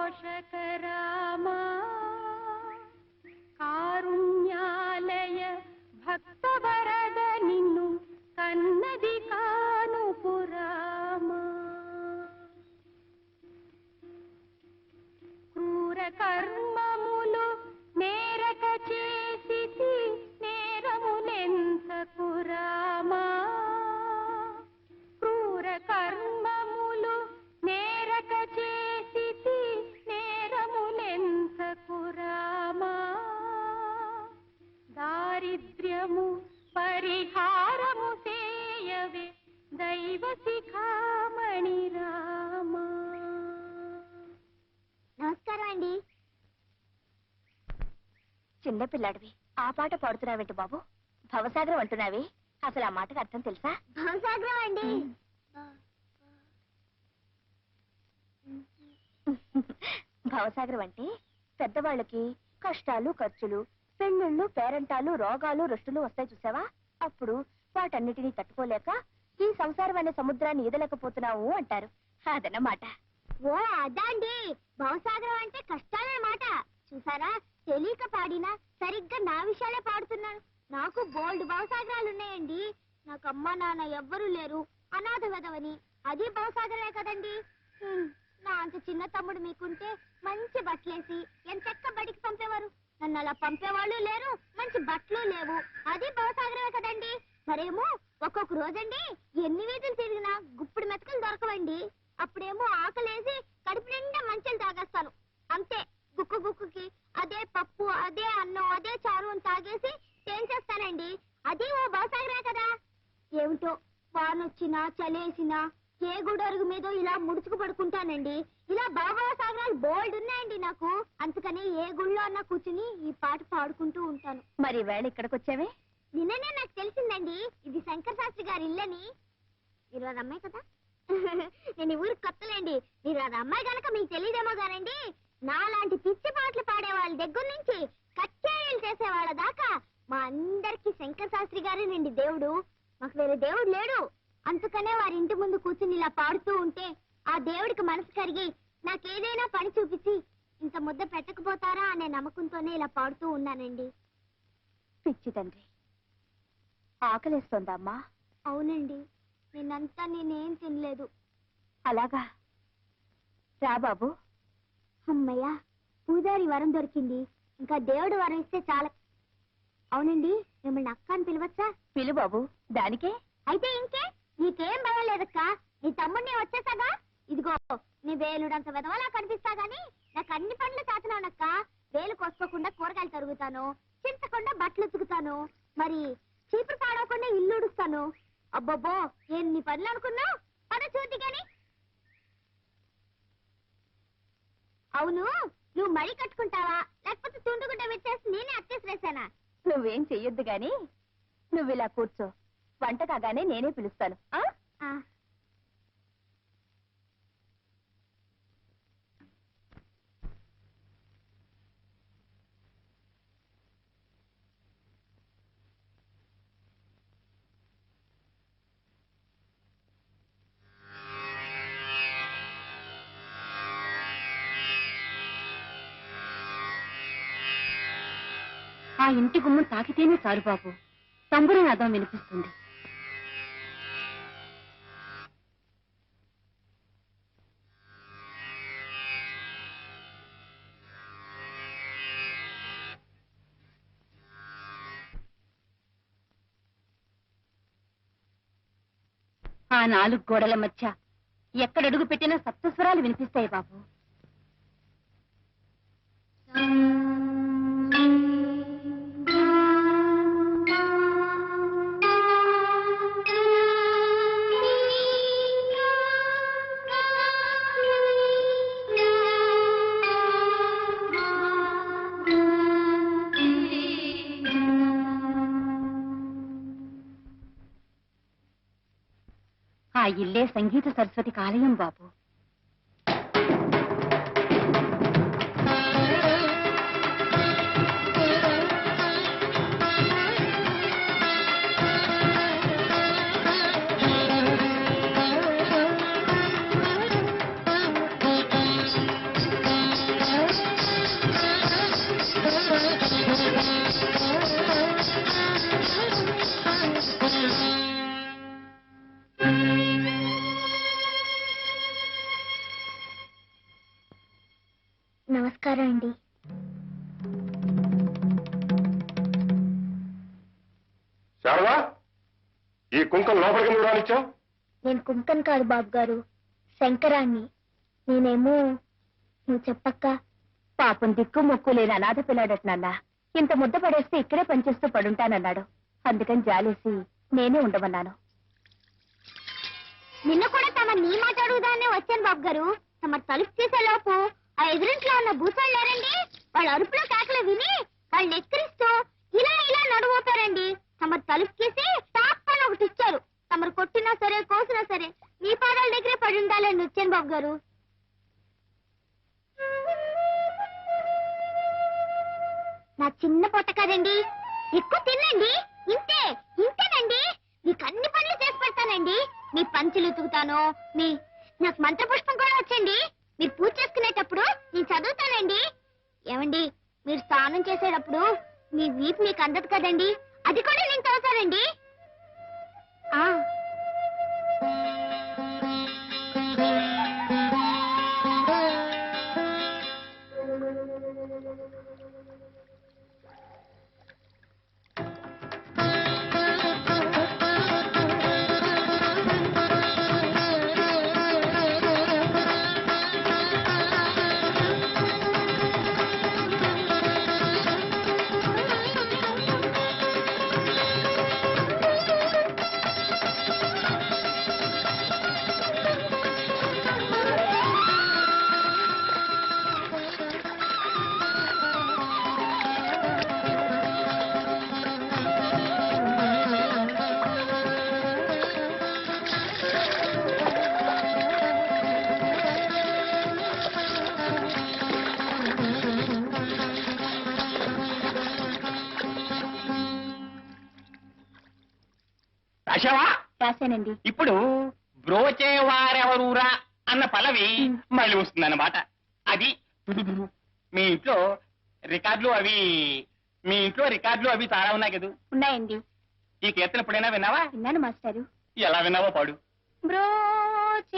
పోషక రామా కారుణ్యాలయ భక్త వరద నిన్ను కన్నది కాను పురామా క్రూర కర్మములు నేరక చేసి నేరములెంత పురామా క్రూర కర్మములు నేరక చేసి నేరములెంత పురామా దారిద్ర్యము పరిహారము సేయవే దైవ శిఖామణి రామా. నమస్కారం అండి. చిన్నపిల్లాడివి ఆ పాట పాడుతున్నావేంటి బాబు? భవసాగరం అంటున్నావి, అసలు ఆ మాటకు అర్థం తెలుసా? భవసాగరం అండి. భవసాగరం అంటే పెద్దవాళ్ళకి కష్టాలు ఖర్చులు పెళ్ళిళ్ళు పేరంటాలు రోగాలు రుష్టులు వస్తాయి చూసావా, అప్పుడు వాటన్నిటినీ తట్టుకోలేక ఈ సంసారం అనే సముద్రాన్ని ఈదలేకపోతున్నావు అంటారు, అదన్నమాట. ఓ అదా అండి, భవసాగరం అంటే కష్టాలన్నమాట. చూసారా, తెలియక పాడినా సరిగ్గా నా విషయాలే పాడుతున్నాను. నాకు బోల్డ్ భవసాగరాలు ఉన్నాయండి. నాకు అమ్మ నాన్న ఎవ్వరూ లేరు, అనాథ వెదవని, అది భవసాగరమే కదండి. నా అంత చిన్న తమ్ముడు మీకుంటే మంచి బట్టలేసి ఎంతెక్క బడికి పంపేవారు. నన్ను అలా పంపేవాళ్ళు లేరు, మంచి బట్టలు లేవు, అది భవసాగరమే కదండి. మరేమో ఒక్కొక్క రోజండి ఎన్ని వీధులు తిరిగినా గుప్పుడు మెతకలు దొరకవండి. అప్పుడేమో ఆకలేసి కడుపు నిండా మంచెలు తాగేస్తాను. అంతే, గుక్కు గుక్కుకి అదే పప్పు అదే అన్నం అదే చారు అని తాగేసి తేల్చేస్తానండి. అది ఓ భవసాగరే కదా. ఏమిటో వానొచ్చినా చలేసినా ఏ గుడరుగు మీద ఇలా ముడుచుకు పడుకుంటానండి. ఇలా భవసాగరాలు బోల్డ్ ఉన్నాయండి నాకు. అందుకని ఏ గుళ్ళో అన్నా కూర్చుని ఈ పాట పాడుకుంటూ ఉంటాను. మరి వేళ ఇక్కడికి వచ్చావే? నిన్ననే నాకు తెలిసిందండి ఇది శంకర్ శాస్త్రి గారి ఇల్లని. మీరు అది అమ్మాయి కదా. నేను ఈ ఊరికి కొత్తలేండి. మీరు అది అమ్మాయి గనక మీకు తెలియదేమో గానండి, నాలాంటి పిచ్చి పాటలు పాడే వాళ్ళ దగ్గర నుంచి కచ్చేరీలు చేసే వాళ్ళ దాకా మా అందరికి శంకర్ శాస్త్రి గారేనండి దేవుడు. మాకు వేరే దేవుడు లేడు. అందుకనే వారి ఇంటి ముందు కూర్చుని ఇలా పాడుతూ ఉంటే ఆ దేవుడికి మనసు కరిగి నాకేదైనా పని చూపించి ఇంత ముద్ద పెట్టకపోతారా అనే నమ్మకంతోనే ఇలా పాడుతూ ఉన్నానండి. పిచ్చి తండ్రి, ఆకలేస్తోందా అమ్మా? అవునండి, నిన్నంతా నేనేం తినలేదు. అలాగా, రా బాబు. అమ్మయ్యా, పూజారి వరం దొరికింది. ఇంకా దేవుడు వరం ఇస్తే చాలా. అవునండి, మిమ్మల్ని అక్క అని పిలవచ్చా? పిలు బాబు. దానికే అయితే ఇంకే, నీకేం భయం లేదక్క. నీ తమ్ముడిని వచ్చేసాగా. ఇదిగో నీ వేలుడంత వెదవలా కనిపిస్తా గాని నాకు అన్ని పనులు చేతనానక్క. వేలు కోసుకోకుండా కూరగాయలు తరుగుతాను, చింతకుండా బట్టలు ఉతుకుతాను, మరి చీపురు పాడవకుండా ఇల్లు ఉడుస్తాను. అబ్బబ్బో, ఎన్ని పనులు అనుకున్నావు. పద చూద్ది గాని. అవును, నువ్వు మడి కట్టుకుంటావా లేకపోతే తుండుగుడ్డ పెట్టేసి నేనే అత్తేసి వేసానా? నువ్వేం చెయ్యొద్దు గాని నువ్వు ఇలా కూర్చో, వంట కాగానే నేనే పిలుస్తాను. ఆ ఇంటి గుమ్మం తాకితేనే చాలు బాబు, తంబురి నాదం వినిపిస్తుంది. ఆ నాలుగు గోడల మధ్య ఎక్కడడుగు పెట్టినా సప్తస్వరాలు వినిపిస్తాయి బాబు. ఆ ఇల్లే సంగీత సరస్వతికి ఆలయం బాబు. నమస్కారం అండి. శారదా, ఈ కుంకం లోపలికి నువ్వు రానిచ్చావు? నేను కుంకన్ కాదు బాబు గారు, శంకరాన్ని. నేనేమో నువ్వు చెప్పక్క. పాపం దిక్కు మొక్కు లేని అనాథ పిల్లాడట నాన్న. ఇంత ముద్ద పడేస్తే ఇక్కడే పనిచేస్తూ పడుంటానన్నాడు. అందుకని జాలేసి నేనే ఉండమన్నాను. నిన్న కూడా తమ నీ మాట అడుగుదానే వచ్చాను బాబు గారు. తమ తలుపు తీసే లోపు ఆ ఎదురింట్లో ఉన్న భూసాలు లేరండి, వాళ్ళ అరుపులో కేకలు విని వాళ్ళు ఎక్కిరిస్తూ ఇలా ఇలా నడువుతారండి. తమ తలుపు తీసి టాప్ అని ఒకటి ఇచ్చారు. తమరు కొట్టినా సరే కోసినా సరే మీ పాదాల దగ్గరే పడి ఉండాలని వచ్చాను బాబు గారు. నా చిన్న పొట్ట కదండి, ఎక్కువ తినండి. ఇంతేనండి. మీకు అన్ని పనులు చేసి పెడతానండి. మీ పంచులు ఉతుకుతాను, నాకు మంత్రపుష్పం కూడా వచ్చండి. మీరు పూజ చేసుకునేటప్పుడు నేను చదువుతానండి. ఏమండి, మీరు స్నానం చేసేటప్పుడు మీ వీపు మీకు అందదు కదండి, అది కూడా నేను చదువుతానండి. రాశానండి. ఇప్పుడు బ్రోచేవారెవరూరా అన్న పల్లవి మళ్ళీ వస్తుందన్నమాట. అది మీ ఇంట్లో రికార్డులు అవి చాలా ఉన్నాయి కదా? ఉన్నాయండి. ఈ కీర్తన ఎప్పుడైనా విన్నావా? విన్నాను మాస్టారు. ఎలా విన్నావో పాడు. బ్రోచేవారెవరురా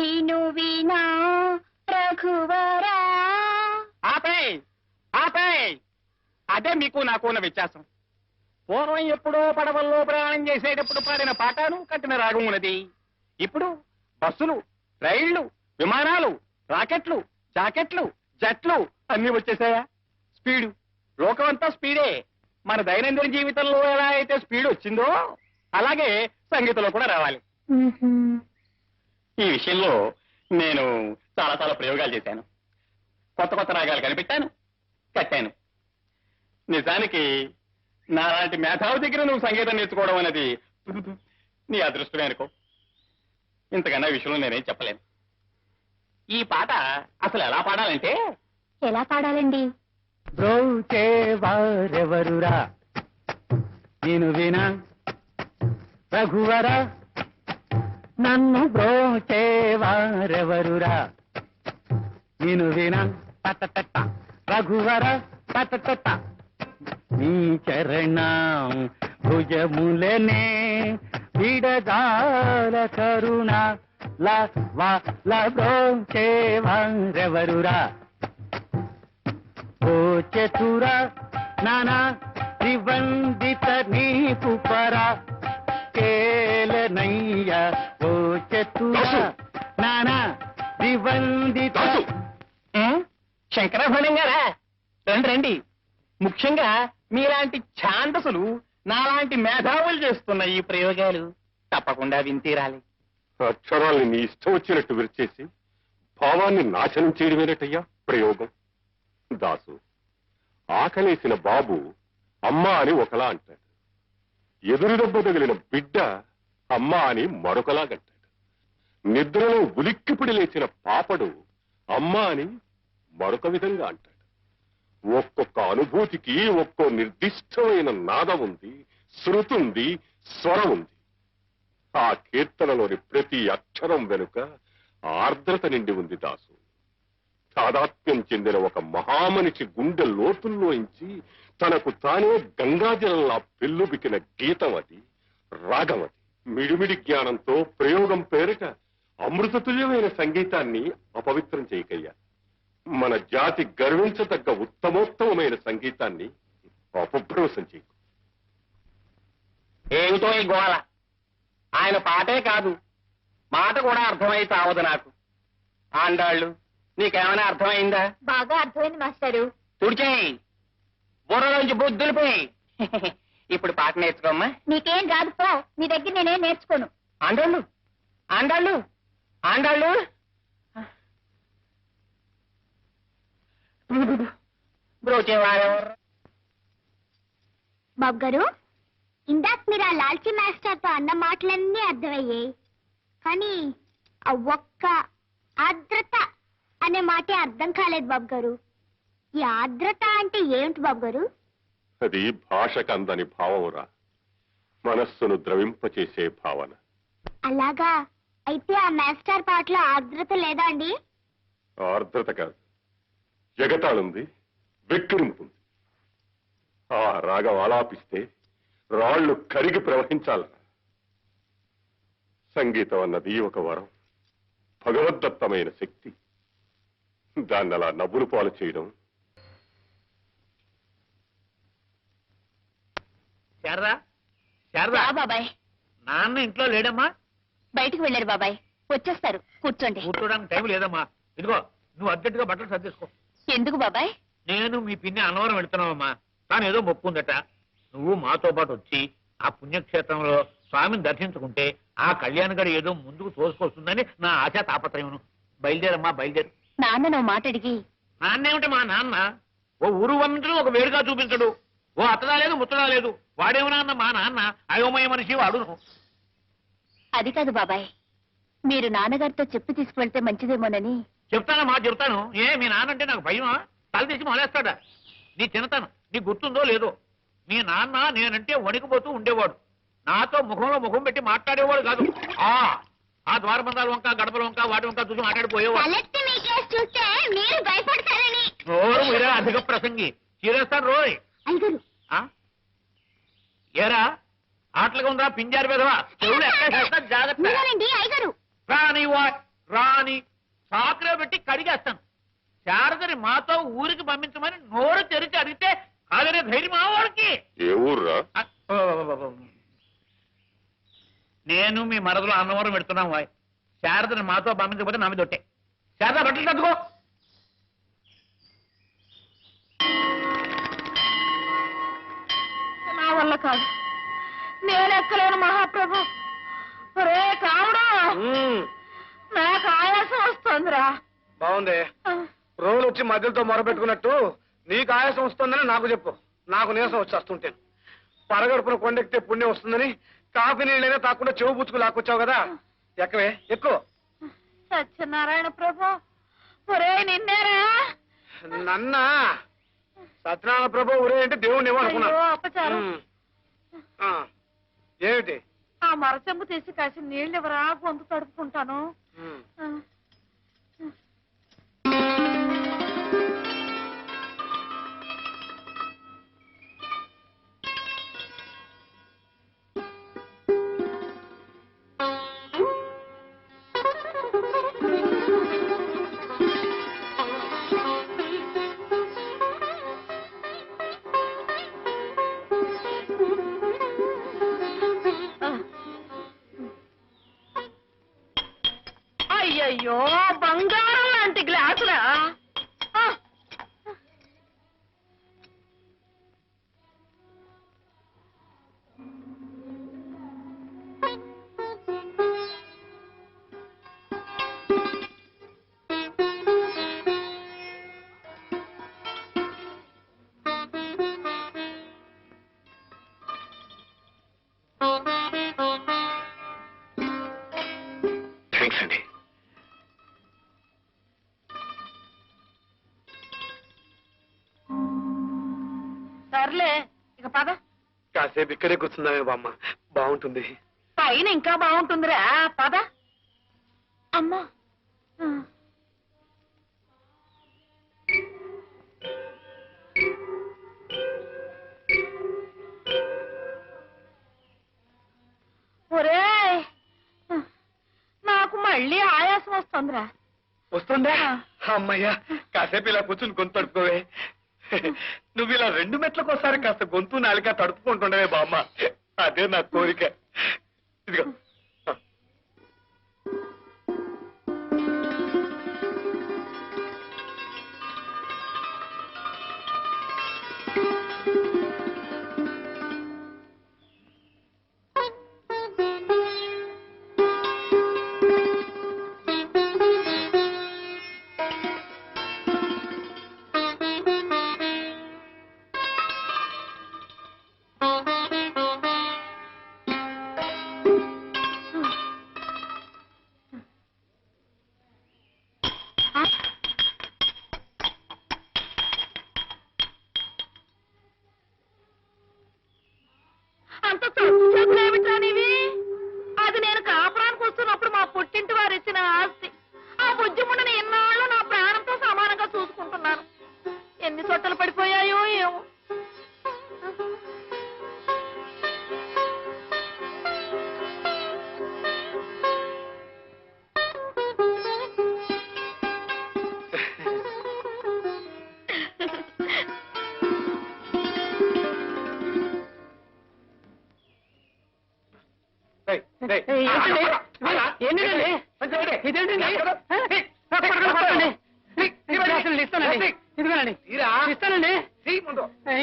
నిను వినా రఘువరా. ఆపే అదే మీకు నాకు ఉన్న వ్యత్యాసం. పూర్వం ఎప్పుడో పడవల్లో ప్రయాణం చేసేటప్పుడు పాడిన పాటను కట్టిన రాగం ఉన్నది. ఇప్పుడు బస్సులు, రైళ్లు, విమానాలు, రాకెట్లు, జాకెట్లు, జట్లు అన్ని వచ్చేసాయా? స్పీడు, లోకమంతా స్పీడే. మన దైనందిన జీవితంలో ఎలా అయితే స్పీడ్ వచ్చిందో అలాగే సంగీతంలో కూడా రావాలి. ఈ విషయంలో నేను చాలా ప్రయోగాలు చేశాను. కొత్త రాగాలు కనిపెట్టాను, కట్టాను. నిజానికి నాలాంటి మేధావి దగ్గర నువ్వు సంగీతం నేర్చుకోవడం అనేది నీ అదృష్టమే అనుకో. ఇంతకన్నా విషయంలో నేనేం చెప్పలేను. ఈ పాట అసలు ఎలా పాడాలంటే, ఎలా పాడాలండి? బ్రోచేవారెవరురా నేను వినా రఘువరా, నన్ను బ్రోచేవారెవరురా నేను వినా పట రఘువర పట నీ చరణం భుజములనే విడదాల కరుణ బ్రోచేవారెవరురా. ఓ చతుర నానా త్రివందిత నీపు పరా కేలనయ్య. ఓ చతుర నానా త్రివందిత. శంకరాభరణం గారా, రండి. ముఖ్యంగా మీలాంటి ఛాందసులు నాలాంటి మేధావులు చేస్తున్న ఈ ప్రయోగాలు తప్పకుండా వింతీరాలి. అక్షరాల్ని నీ ఇష్టం వచ్చినట్టు విరిచేసి భావాన్ని నాశనం చేయడమేనటయ్యా ప్రయోగం. దాసు, ఆకలేసిన బాబు అమ్మా అని ఒకలా అంటాడు, ఎదురు దెబ్బ తగిలిన బిడ్డ అమ్మా అని మరొకలాగంటాడు, నిద్రలో ఉలిక్కిపిడి లేచిన పాపడు అమ్మా అని మరొక విధంగా అంటాడు. ఒక్కొక్క అనుభూతికి ఒక్కో నిర్దిష్టమైన నాదం ఉంది, శృతుంది, స్వరం ఉంది. ఆ కీర్తనలోని ప్రతి అక్షరం వెనుక ఆర్ద్రత నిండి ఉంది దాసు. తాదాత్మ్యం చెందిన ఒక మహామనిషి గుండె లోతుల్లోంచి తనకు తానే గంగాజలంలా పెళ్ళుబికిన గీతం అది, రాగం అది. మిడిమిడి జ్ఞానంతో ప్రయోగం పేరిట అమృతతుల్యమైన సంగీతాన్ని అపవిత్రం చేయకయ్యా. మన జాతి గర్వించదగ్గ ఉత్తమోత్తమైన సంగీతాన్ని అపభ్రంశం చేయకు. ఏమిటో ఈ గోళ, ఆయన పాటే కాదు మాట కూడా అర్థమై తావదు నాకు. ఆండాళ్ళు నీకేమైనా అర్థమైందా? బాగా అర్థమైంది మాస్టారు. తుడిచేయి, బుర్రలోంచి బుద్ధులిపోయి. ఇప్పుడు పాట నేర్చుకోమ్మా. నీకేం రాదు పో, నీ దగ్గర నేనేం నేర్చుకోను. ఆండాళ్ళు ఆండాళ్ళు ఆండాళ్ళు బ్రోచేవారెవరు? బాబు గారు, ఇందాక మీరు ఆ లాల్చీ మాస్టర్తో అన్న మాటలన్నీ అర్థమయ్యాయి, కానీ ఆ ఒక్క ఆర్ద్రత అనే మాటే అర్థం కాలేదు బాబు గారు. ఈ ఆర్ద్రత అంటే ఏమిటి బాబు గారు? అది భాషకు అందని భావమురా, మనస్సును ద్రవింపచేసే భావన. అలాగా? అయితే ఆ మాస్టర్ పాటలో ఆర్ద్రత లేదా అండి? ఆర్ద్రత కాదు, ఎగతాళుంది, వెక్కిరింపుంది. ఆ రాగం ఆలాపిస్తే రాళ్లు కరిగి ప్రవహించాల. సంగీతం అన్నది ఒక వరం, భగవద్దత్తమైన శక్తి. దాన్ని అలా నవ్వులు పాలు చేయడం. శారదా, శారదా, బాబాయ్ నాన్న ఇంట్లో లేడమ్మా? బయటికి వెళ్ళారు బాబాయ్, వచ్చేస్తారు, కూర్చోండి. కూర్చోడానికి టైం లేదమ్మా. ఇదిగో నువ్వు అర్జెంటుగా బట్టలు సర్దేసుకో. ఎందుకు బాబాయ్? నేను మీ పిన్ని అన్నవరం వెళ్తున్నావమ్మా. తాను ఏదో మొక్కుందట. నువ్వు మాతో పాటు వచ్చి ఆ పుణ్యక్షేత్రంలో స్వామిని దర్శించుకుంటే ఆ కళ్యాణ్ గడి ఏదో ముందుకు తోసుకొస్తుందని నా ఆశా తాపత్రయం. బయలుదేరమ్మా, బయలుదేరు. నాన్న నువ్వు మాట అడిగి. నాన్నేమిటి మా నాన్న? ఓ ఊరు పంపించడు, ఒక వేడుగా చూపించడు. ఓ అత్తడా లేదు, ముత్తడా లేదు. వాడేమన్నా అన్న మా నాన్న అయోమయ మనిషి వాడు. అది కాదు బాబాయ్, మీరు నాన్నగారితో చెప్పి తీసుకువెళ్తే మంచిదేమోనని. చెప్తానమ్మా, చెప్తాను. మీ నాన్న అంటే నాకు భయమా? తల తీసి మొలేస్తాడా? నీ చిన్నతనం నీకు గుర్తుందో లేదో? మీ నాన్న నేనంటే వణికిపోతూ ఉండేవాడు. నాతో ముఖంలో ముఖం పెట్టి మాట్లాడేవాడు కాదు. ఆ ద్వారబంధాల వంక, గడపల వంక, వాటి వంక చూసి మాట్లాడిపోయేవాడు. చూస్తే మీరు భయపడతారని. నోరు మీరా అధిక ప్రసంగి. చీరేస్తాను రోయ్. ఏరా ఆటలుగా ఉందా పింజారి పెదవా? చెవులు ఎక్కడ జాగ్రత్త. రాని రాని సాకులో పెట్టి కడిగేస్తాను. శారదని మాతో ఊరికి పంపించమని నోరు తెరిచి అడిగితే కాదనే ధైర్యం మావాడికి. ఏ ఊర్రా? నేను మీ మరదలో అన్నవరం పెడుతున్నాం వాయ్. శారదని మాతో పంపించకపోతే నా మీద ఒట్టే. శారద బట్టలు తట్టుకో. నా వల్ల కాదు, నేను ఎక్కలేను మహాప్రభు. రే కావుడా, నాకు ఆయాసం వస్తుందిరా. బాగుంది. రోజులు వచ్చి మధ్యలతో మొరపెట్టుకున్నట్టు నీకు ఆయాసం వస్తుందని నాకు చెప్పు. నాకు నీరసం వచ్చేస్తుంటాను. పరగడుపున కొండెక్కితే పుణ్యం వస్తుందని కాఫీ నీళ్ళైనా తాకుండా చెవు పుచ్చుకు లాక్కొచ్చావు కదా. ఎక్కవే, ఎక్కువ. సత్యనారాయణ ప్రభు, ఒరే నిన్నేరా? నన్నా? సత్యనారాయణ ప్రభు ఒరే అంటే దేవుణ్ణి ఏమనుకున్నా. అపచారం. ఏమిటి? ఆ మరచెంబు తీసి కాసి నీళ్ళు ఎవరా, గొంతు తడుపుకుంటాను. అయ్యయ్యో, బంగారం లాంటి గ్లాసులా? థ్యాంక్స్ అండి. సర్లే, ఇక పద. కాసేపు ఇక్కడే కూర్చుందామే బామ్మ, బాగుంటుంది. పైన ఇంకా బాగుంటుందిరా, పద. అమ్మా, ఒరే నాకు మళ్ళీ మళ్ళీ ఆయాసం వస్తుందిరా. వస్తుందా? అమ్మయ్యా, కాసేపు ఇలా కూర్చుని గొంతు తడుపుకోవే. నువ్వు ఇలా 2 మెట్లకోసారి కాస్త గొంతు నాలిక తడుపుకుంటుండవే బామ్మ. అదే నా కోరిక. ఇదిగో. అంత చదువులేమిట్రా నీవి? అది నేను కాపురానికి వస్తున్నప్పుడు మా పుట్టింటి వారు ఇచ్చిన ఆస్తి. ఆ బుజ్జిముండని ఎన్నాళ్ళు నా ప్రాణంతో సమానంగా చూసుకుంటున్నాను. ఎన్ని సొట్టలు పడిపోయాయో ఏమో.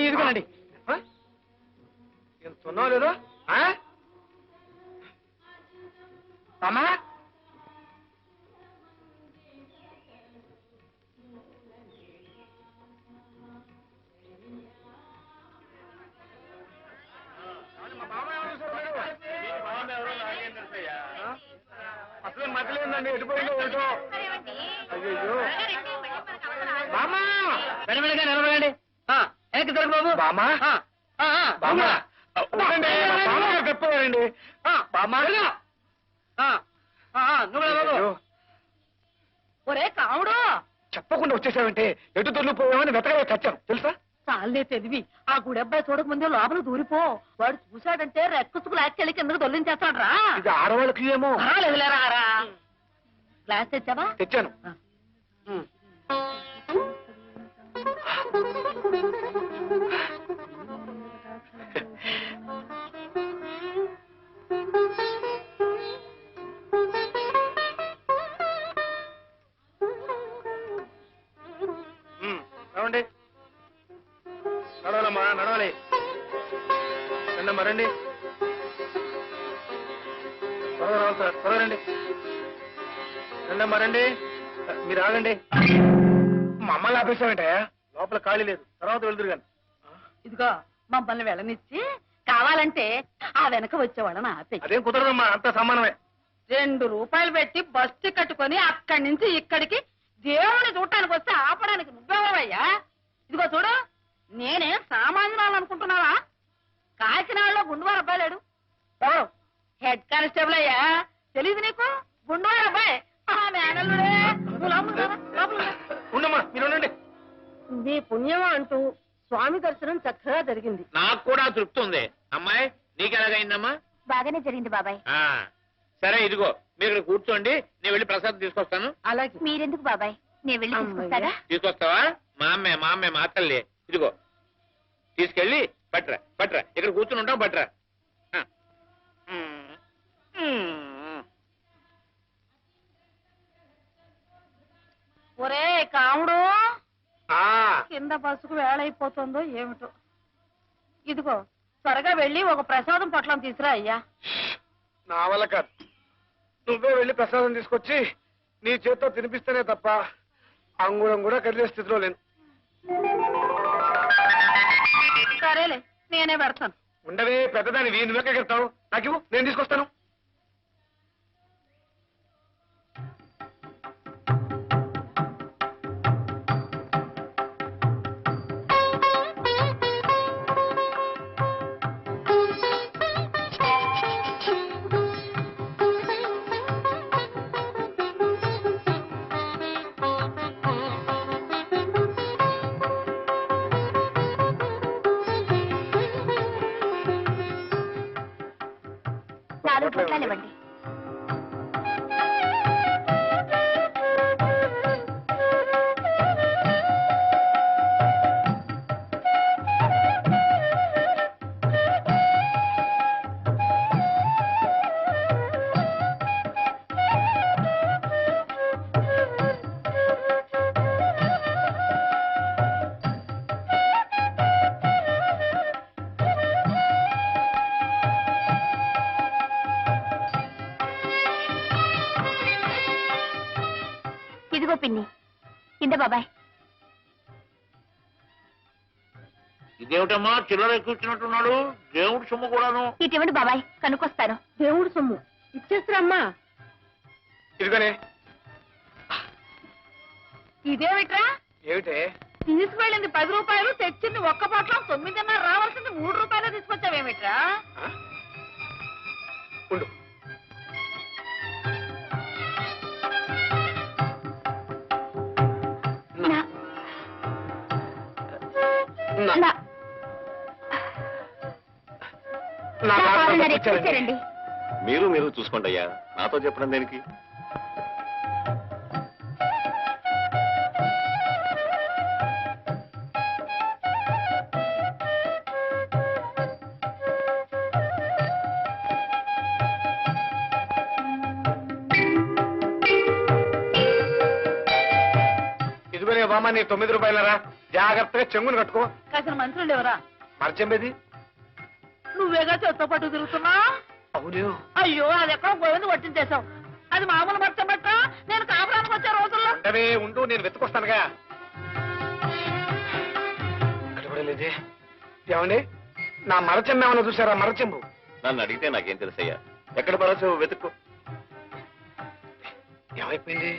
ఇదిగోనండి. సున్నావు లేదు అమ్మా. అసలు మతలేదండి, ఎటుపోయిందో ఒకటో. అయ్యో బామా, వెనవెనగా నిలబడండి. వెనక్కి తిరగ బాబు. బామా బామా చెప్పారండి. బామా నువ్వు బాబు. ఒరే కావుడు, చెప్పకుండా వచ్చేసావంటే ఎటు దొరికిపోయామని వెతగా చచ్చాను తెలుసా? చాలే తెలివి. ఆ గుడబ్బాయి చూడక ముందే లోపల దూరిపో. వాడు చూశాడంటే రెక్కుసుకు లాక్కెళ్ళి కిందకు దొల్లించేస్తాడు రా. ఇది ఆడవాళ్ళకి ఏమో. లేదులేరా. గ్లాస్ తెచ్చావా? తెచ్చాను. నడవండి, నడవాలమ్మా, నడవాలి. రండమ్మా, రండి. త్వరగా రావాలి సార్, త్వరగా రండి. రండమ్మా, రండి. మీరు ఆగండి. మమ్మల్ని ఆపేసామంటే లోపల ఖాళీ లేదు, తర్వాత వెళ్తురు కానీ. ఇదిగో మమ్మల్ని వెళ్ళనిచ్చి కావాలంటే ఆ వెనక వచ్చేవాళ్ళని ఆపే. అదేం కుదరదమ్మా, అంతా సమానమే. 2 రూపాయలు పెట్టి బస్సు కట్టుకొని అక్కడి నుంచి ఇక్కడికి దేవుని చూడటానికి వస్తే ఆపడానికి నువ్వెవరయ్యా? ఇదిగో చూడు, నేనే సామాన్యురాలు అనుకుంటున్నావా? కాకినాడలో గుండువారు అబ్బాయి లేడు? హెడ్ కానిస్టేబుల్ అయ్యా, తెలీదు నీకు? గుండువారు అబ్బాయి ఉండమ్మా, మీరు ఉండండి. నీ పుణ్యమా అంటూ స్వామి దర్శనం చక్కగా జరిగింది. నాకు కూడా తృప్తి ఉంది. అమ్మాయి నీకు ఎలాగైందమ్మా? బాగానే జరిగింది బాబాయ్. సరే, ఇదిగో మీరు ఇక్కడ కూర్చోండి, నేను వెళ్ళి ప్రసాదం తీసుకొస్తాను. అలాగే. మీరెందుకు బాబాయ్, నేను వెళ్ళి తీసుకొస్తాగా. తీసుకొస్తావా? మా అమ్మే మా తల్లి. ఇదిగో తీసుకెళ్ళి పట్రా పట్రా, ఇక్కడ కూర్చుని ఉంటావు, పట్రా. ఒరే కాముడు, కింద బస్సుకు వేళైపోతుందో ఏమిటో. ఇదిగో త్వరగా వెళ్ళి ఒక ప్రసాదం పొట్లం తీసురా అయ్యా. నా వల్ల కాదు, నువ్వే వెళ్ళి ప్రసాదం తీసుకొచ్చి నీ చేత్తో తినిపిస్తేనే తప్ప అంగుళం కూడా కదిలే స్థితిలో లేను. సరేలే, నేనే పెడతాను. ఉండవే, పెద్దదాన్ని నువ్వే కడతావు. నాకు ఇవ్వు, నేను తీసుకొస్తాను. పొట్లాలు ఇవ్వండి. ఇదిగో పిన్ని ఇంద బాబాయ్. ఇదేమిటమ్మా చిల్లర కూర్చున్నట్టున్నాడు? దేవుడి సొమ్ము కూడాను. ఇటువంటి బాబాయ్ కనుకొస్తాను. దేవుడు సొమ్ము ఇచ్చేస్తారమ్మా. ఇదిగోనే. ఇదేమిట్రా? ఏమిటే? తీసుకువెళ్ళింది 10 రూపాయలు, తెచ్చింది ఒక్క పొట్లం 9.5, రావాల్సింది 3 రూపాయలు తీసుకొచ్చావేమిట్రా? ఉండు. తెచ్చారండి. మీరు చూసుకోండి అయ్యా, నాతో చెప్పడం దేనికి? ఇదిగోనే బామ్మ, నీ 9 రూపాయలరా. జాగ్రత్తగా చెంగును కట్టుకో. కాసిన మంత్రులు ఎవరా? మరచెంబేది నువ్వేగా చెత్త పట్టు తిరుగుతున్నా? అవును. అయ్యో, అది ఎక్కడో గోవింద పట్టించేశావు. అది మామూలు మర్చబెట్ట. నేను కాపురానికి వచ్చే రోజుల్లో. ఉండు, నేను వెతుకొస్తానుగా. లేదే. ఏమండి, నా మరచెంబు ఏమన్నా చూసారా? మరచెంబు. నన్ను అడిగితే నాకేం తెలుసయ్యా. ఎక్కడ పరచు వెతుక్కో. ఏమైపోయింది?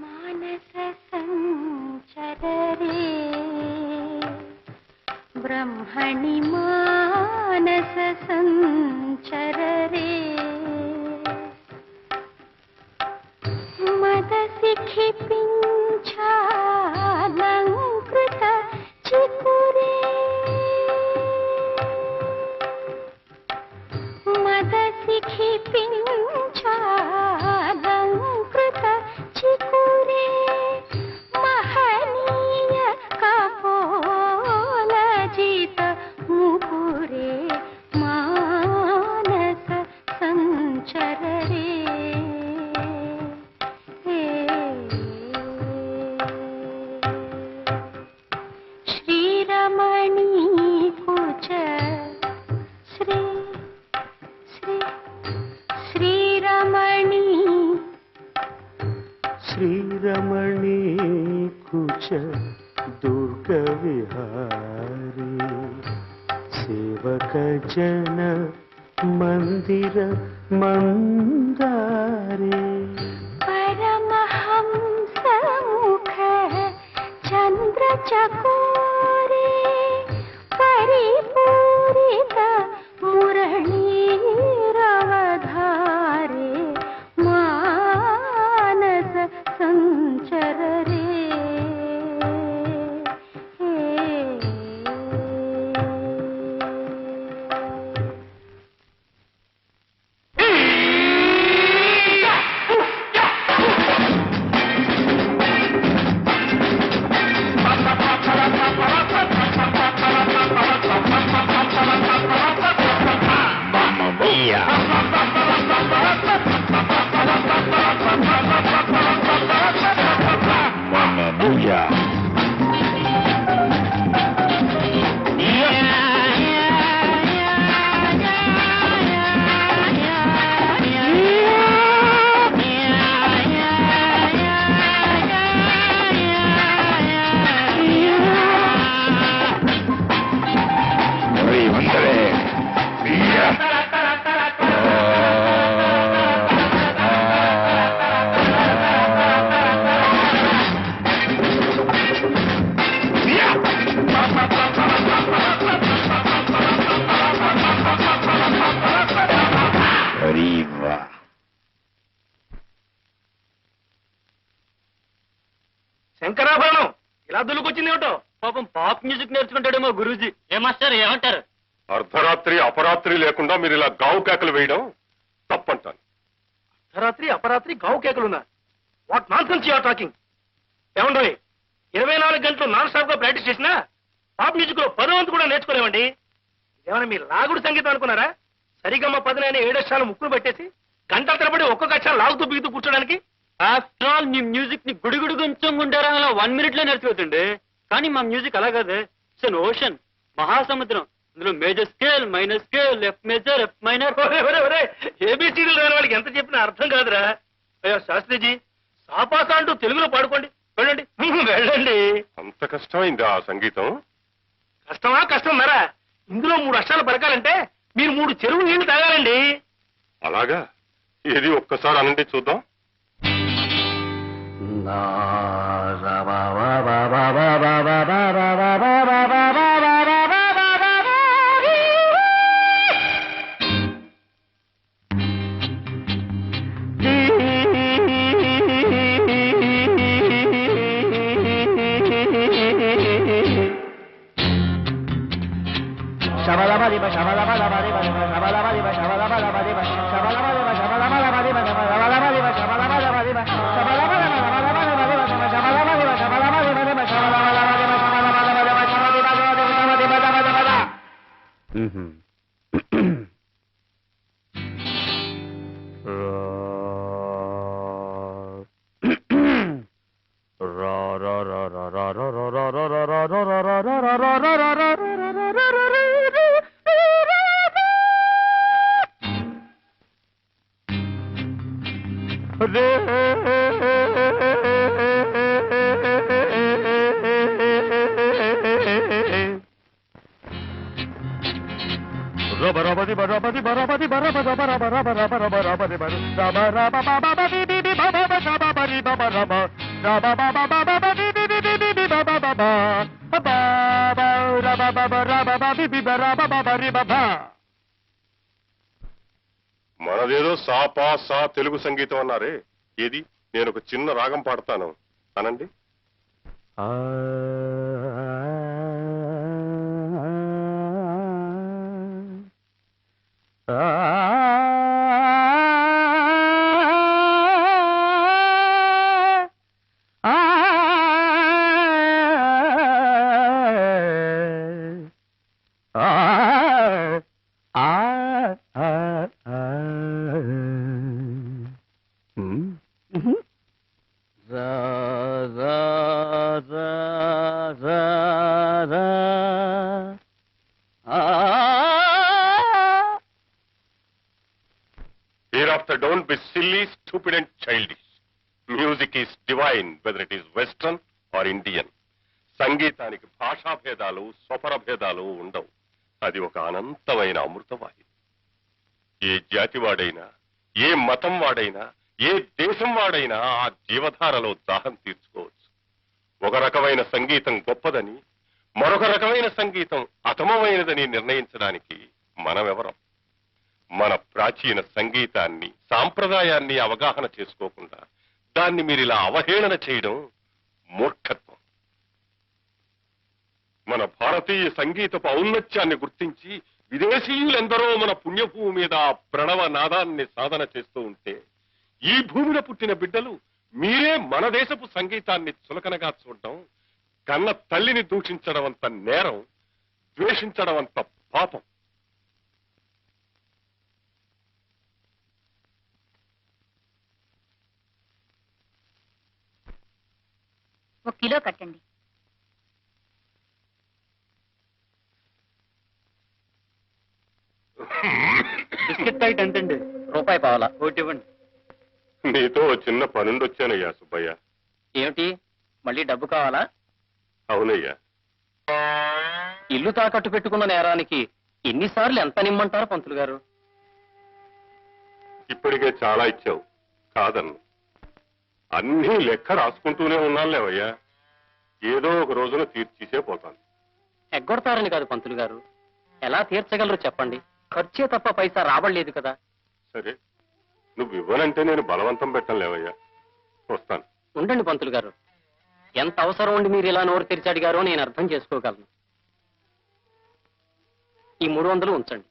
మానస సంచరరే బ్రహ్మణి మానస సంచరరే మదసి క్షిపించాలంకృత చికురే మదసి క్షిపించాలంకృత చికురే మహనీయ కపోలజిత ముకురే మానస సంచరరే శ్రీరమణీ కుచ శ్రీ శ్రీ శ్రీరమణీ శ్రీరమణీ కుచ దుర్గ విహారీ సేవక జన మందిర మందారే పరమహంస ముఖ చంద్ర చకోరే పరిపూరిత మురళీరవధారే మానస సంచరరే శంకరాభరణం ఇలా దులుకొచ్చింది ఏమిటో? పాపం పాప్ మ్యూజిక్ నేర్చుకుంటాడేమో గురూజీ. ఏ మాస్టర్ ఏమంటారు? అర్ధరాత్రి అపరాత్రి లేకుండా మీరు ఇలా గావు కేకలు వేయడం తప్పంటాను. అర్ధరాత్రి అపరాత్రి గావు కేకలున్నా? What nonsense you're talking? ఏమండోయ్, 24 గంటలు నాన్ స్టాప్ గా ప్రాక్టీస్ చేసినా పాప్ మ్యూజిక్ లో 10వ వంతు కూడా నేర్చుకోలేమండి. ఇదేమన్నా మీరు లాగుడు సంగీతం అనుకున్నారా? సరిగమ్మ 10 7 అక్షరాలు ముక్కును పెట్టేసి గంటల తరబడి ఒక్కొక్క అక్షరం లాగుతూ బిగుతూ కూర్చోడానికి. ఆఫ్టర్ ఆల్ మీ మ్యూజిక్ ని గుడిగుడు కొంచెం గుండారా 1 minute లో నేర్చుకోవచ్చండి. కానీ మా మ్యూజిక్ అలా కాదు. ఇట్స్ అన్ ఓషన్, మహాసముద్రం. అందులో major scale, minor scale, F major, F minor. ఏబిసిడీలు రాని వాళ్ళకి ఎంత చెప్పినా అర్థం కాదురా. అయ్యో శాస్త్రిజీ, సాపాసా అంటూ తెలుగులో పాడుకోండి. వెళ్ళండి వెళ్ళండి. అంత కష్టమైందా ఆ సంగీతం? కష్టమా కష్టం మరా? ఇందులో 3 అక్షరాలు పలకాలంటే మీరు 3 చెరువు నీళ్లు తాగాలండి. అలాగా? ఏది ఒక్కసారి అనండి చూద్దాం. మనదేదో సాపా సా తెలుగు సంగీతం అన్నారే, ఏది? నేను ఒక చిన్న రాగం పాడతాను, అనండి. Hereafter don't be silly, stupid and childish. Music is divine, whether it is Western or Indian. సంగీతానికి భాషా భేదాలు, స్వర భేదాలు ఉండవు. అది ఒక అనంతమైన అమృతవాహి. ఏ జాతి వాడైనా, ఏ మతం వాడైనా, ఏ దేశం వాడైనా ఆ జీవధారలో దాహం తీర్చుకోవచ్చు. ఒక రకమైన సంగీతం గొప్పదని, మరొక రకమైన సంగీతం అతమమైనదని నిర్ణయించడానికి మనమెవరం? మన ప్రాచీన సంగీతాన్ని, సాంప్రదాయాన్ని అవగాహన చేసుకోకుండా దాన్ని మీరిలా అవహేళన చేయడం మూర్ఖత్వం. మన భారతీయ సంగీతపు ఔన్నత్యాన్ని గుర్తించి విదేశీయులెందరో మన పుణ్యభూమి మీద ప్రణవ నాదాన్ని సాధన చేస్తూ ఉంటే, ఈ భూమిలో పుట్టిన బిడ్డలు మీరే మన దేశపు సంగీతాన్ని చులకనగా చూడడం, కన్న తల్లిని దూషించడం అంత నేరం, ద్వేషించడం అంత పాపం. ఒక కిలో కట్టండి. బిస్కెట్ ప్యాకెట్ ఎంతండి? రూపాయి పావలా. ఒకటి ఇవ్వండి. నీతో చిన్న పనుండొచ్చానయ్యా సుబ్బయ్య. ఏమిటి, మళ్ళీ డబ్బు కావాలా? అవునయ్యా. ఇల్లు తాకట్టు పెట్టుకున్న నేరానికి ఎన్నిసార్లు ఎంత నిమ్మంటారు పంతులు గారు? ఇప్పటికే చాలా ఇచ్చావు, కాదన్ను. అన్నీ లెక్క రాసుకుంటూనే ఉన్నానులేవయ్యా. ఏదో ఒక రోజున తీర్చేసే పోతాను. ఎగ్గొడతారని కాదు పంతులు గారు, ఎలా తీర్చగలరు చెప్పండి. ఖర్చే తప్ప పైసా రాబడలేదు కదా. సరే, నువ్వు ఇవ్వనంటే నేను బలవంతం పెట్టలేవయ్యా. వస్తాను. ఉండండి పంతులు గారు, ఎంత అవసరం ఉండి మీరు ఇలా నోరు తెరిచి అడిగారో నేను అర్థం చేసుకోగలను. ఈ 300 ఉంచండి.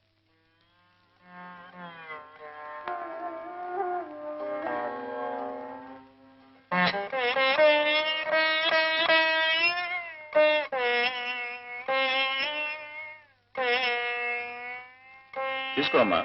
తీసుకో అమ్మా.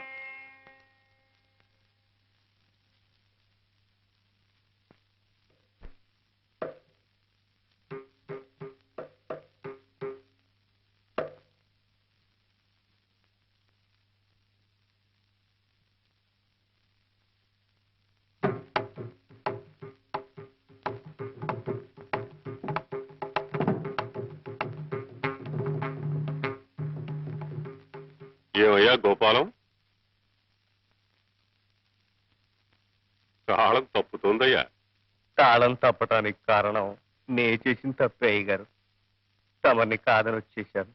ఏమయ్యా గోపాలం, తాళం తప్పుతుందయ్యా. తాళం తప్పటానికి కారణం నే చేసిన తప్పే అయ్యగారు. తమని కాదని వచ్చేశాను.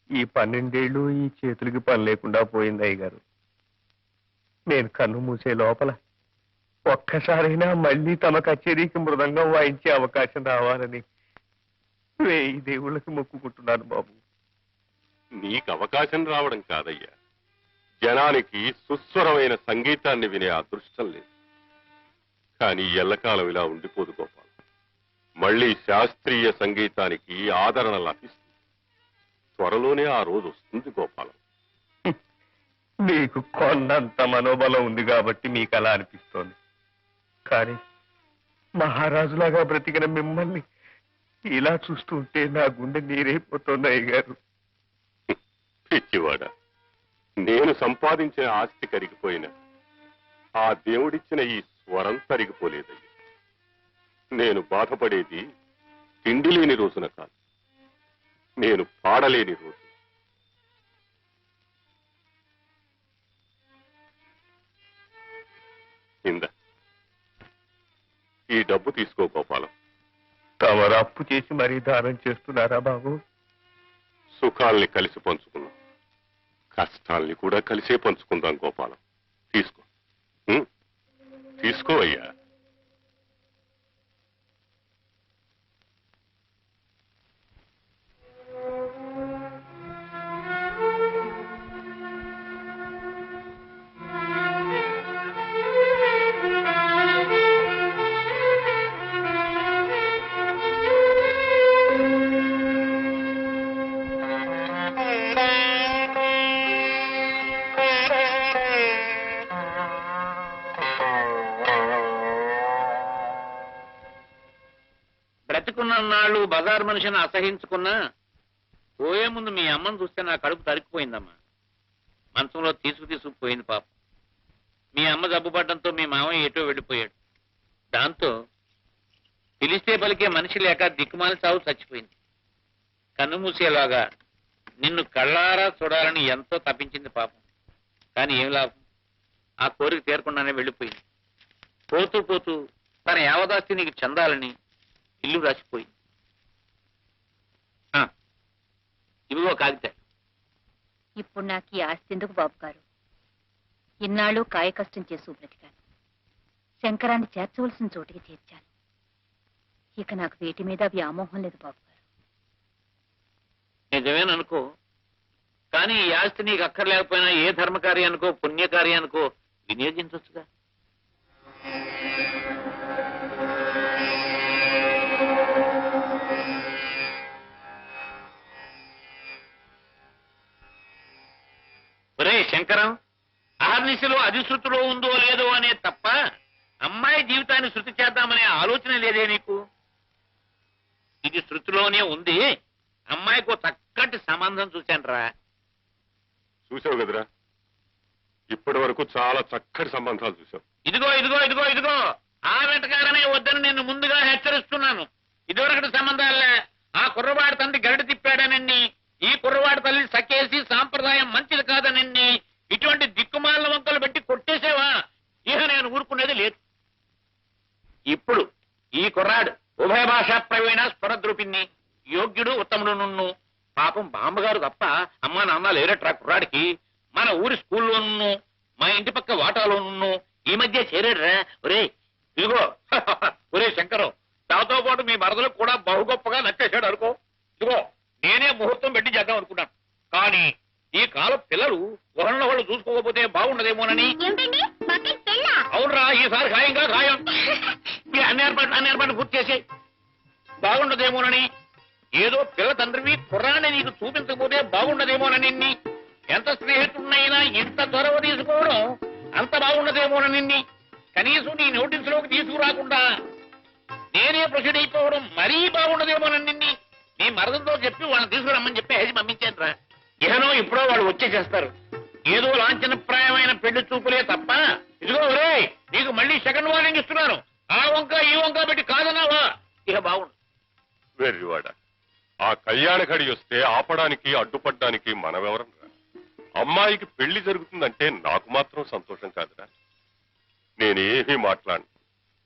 ఈ 12 ఏళ్ళు ఈ చేతులకి పని లేకుండా పోయింది అయ్యగారు. నేను కన్ను మూసే లోపల ఒక్కసారైనా మళ్ళీ తమ కచేరీకి మృదంగం వాయించే అవకాశం రావాలని 1000 దేవుళ్ళకి మొక్కుకుంటున్నాను బాబు. నీకు అవకాశం రావడం కాదయ్యా, జనానికి సుస్వరమైన సంగీతాన్ని వినే అదృష్టం లేదు. కానీ ఎల్లకాలం ఇలా ఉండిపోదు గోపాల్. మళ్ళీ శాస్త్రీయ సంగీతానికి ఆదరణ లభిస్తుంది. త్వరలోనే ఆ రోజు వస్తుంది గోపాలం. నీకు కొండంత మనోబలం ఉంది కాబట్టి మీకు అలా అనిపిస్తోంది. కానీ మహారాజులాగా బ్రతికిన మిమ్మల్ని ఇలా చూస్తుంటే నా గుండె నీరైపోతుంది అయ్యగారు. పిచ్చివాడ, నేను సంపాదించిన ఆస్తి కరిగిపోయినా ఆ దేవుడిచ్చిన ఈ స్వరం తరిగిపోలేదయ్యా. నేను బాధపడేది తిండి లేని రోజున కాదు, నేను పాడలేని రోజు. ఇందా ఈ డబ్బు తీసుకో గోపాలం. తమరు అప్పు చేసి మరీ దానం చేస్తున్నారా బాబు? సుఖాల్ని కలిసి పంచుకున్నాం, కష్టాల్ని కూడా కలిసే పంచుకుందాం గోపాలం. తీసుకో, తీసుకో అయ్యా. బ్రతికున్నాళ్ళు బజార్ మనిషిని అసహించుకున్నా పోయే ముందు మీ అమ్మను చూస్తే నా కడుపు తరిగిపోయిందమ్మా. మంచంలో తీసుకుపోయింది పాపం. మీ అమ్మ జబ్బుపడడంతో మీ మామయ్య ఎటో వెళ్ళిపోయాడు. దాంతో పిలిస్తే పలికే మనిషి లేక దిక్కుమాలి చావు చచ్చిపోయింది. కన్ను మూసేలాగా నిన్ను కళ్ళారా చూడాలని ఎంతో తప్పించింది పాపం. కానీ ఏం లాభం, ఆ కోరిక తీరకుండానే వెళ్ళిపోయింది. పోతూ పోతూ తన యావదాస్తి నీకు చెందాలని ఇల్లు రాసిపోయింది. ఇవిగో కాగితాలు. ఇప్పుడు నాకు ఈ ఆస్తి ఎందుకు బాబు గారు? ఇన్నాళ్ళు కాయ కష్టం చేసి బ్రతికాను. శంకరాన్ని చేర్చవలసిన చోటికి చేర్చాను. ఇక నాకు వీటి మీద వ్యామోహం లేదు బాబు గారు. నిజమేననుకో, కానీ ఈ ఆస్తి నీకు అక్కర్లేకపోయినా ఏ ధర్మకార్యానికో పుణ్యకార్యానికో వినియోగించవచ్చుగా. ఒరే శంకరం, అహర్నిశలో అది శృతిలో ఉందో లేదో అనే తప్ప అమ్మాయి జీవితాన్ని శృతి చేద్దామనే ఆలోచన లేదే నీకు? ఇది శృతిలోనే ఉంది. అమ్మాయికి చక్కటి సంబంధం చూశానురా. చూసావు కదరా, ఇప్పటి వరకు చాలా చక్కటి సంబంధాలు చూసావు. ఇదిగో ఇదిగో ఇదిగో ఇదిగో ఆ వెంటకారనే వద్దని నేను ముందుగా హెచ్చరిస్తున్నాను. ఇదివరకటి సంబంధాలే. ఆ కుర్రవాడి తండ్రి గరిట తిప్పాడనండి, ఈ కుర్రవాడి తల్లి సకేసి సాంప్రదాయం మంచిది కాదనండి, ఇటువంటి దిక్కుమాల వంకలు పెట్టి కొట్టేసేవా ఇహ నేను ఊరుకునేది లేదు. ఇప్పుడు ఈ కుర్రాడు ఉభయ భాషా ప్రవీణ స్వరద్రూపిణి, యోగ్యుడు ఉత్తముడు. నున్ను పాపం బామ్మగారు తప్ప అమ్మా నాన్న లేరట్రా కుర్రాడికి. మన ఊరి స్కూల్లోను మా ఇంటి పక్క వాటాలోను ఈ మధ్య చేరాడురా. ఒరే ఇదిగో ఒరే శంకరం, దాంతో పాటు మీ మరదలకు కూడా బహు గొప్పగా నచ్చేశాడు అనుకో. ఇదిగో నేనే ముహూర్తం పెట్టి చేద్దాం అనుకున్నాను. కానీ ఈ కాలం పిల్లలు ఒకళ్ళ వాళ్ళు చూసుకోకపోతే బాగుండదేమోనని. అవునరా, ఈసారి ఖాయంగా ఖాయం. ఈ అన్ని ఏర్పాట్లు పూర్తి చేసి బాగుండదేమోనని. ఏదో పిల్ల తండ్రివి కుర్రాన్ని నీకు చూపించకపోతే బాగుండదేమోనని. ఎంత స్నేహితుడినైనా ఇంత చొరవ తీసుకోవడం అంత బాగుండదేమోనని. కనీసం నీ నోటీసులోకి తీసుకురాకుండా నేనే ప్రొసీడ్ అయిపోవడం మరీ బాగుండదేమోనని నీ మరదతో చెప్పి వాళ్ళని తీసుకురమ్మని చెప్పి హెసి పంపించాను రా. ఇహనో ఇప్పుడో వాళ్ళు వచ్చేసేస్తారు. ఏదో లాంఛనప్రాయమైన పెళ్లి చూపులే తప్ప. ఇదిగో ఒరే, నీకు మళ్ళీ సెకండ్ వార్నింగ్ ఇస్తున్నాను. ఆ వంక ఈ వంక పెట్టి కాదన్నావా ఇక బాగుండు. వెర్రివాడ, ఆ కళ్యాణ ఘడి వస్తే ఆపడానికి అడ్డుపడ్డానికి మనమెవరం రా? అమ్మాయికి పెళ్లి జరుగుతుందంటే నాకు మాత్రం సంతోషం కాదురా. నేనేమీ మాట్లాడను.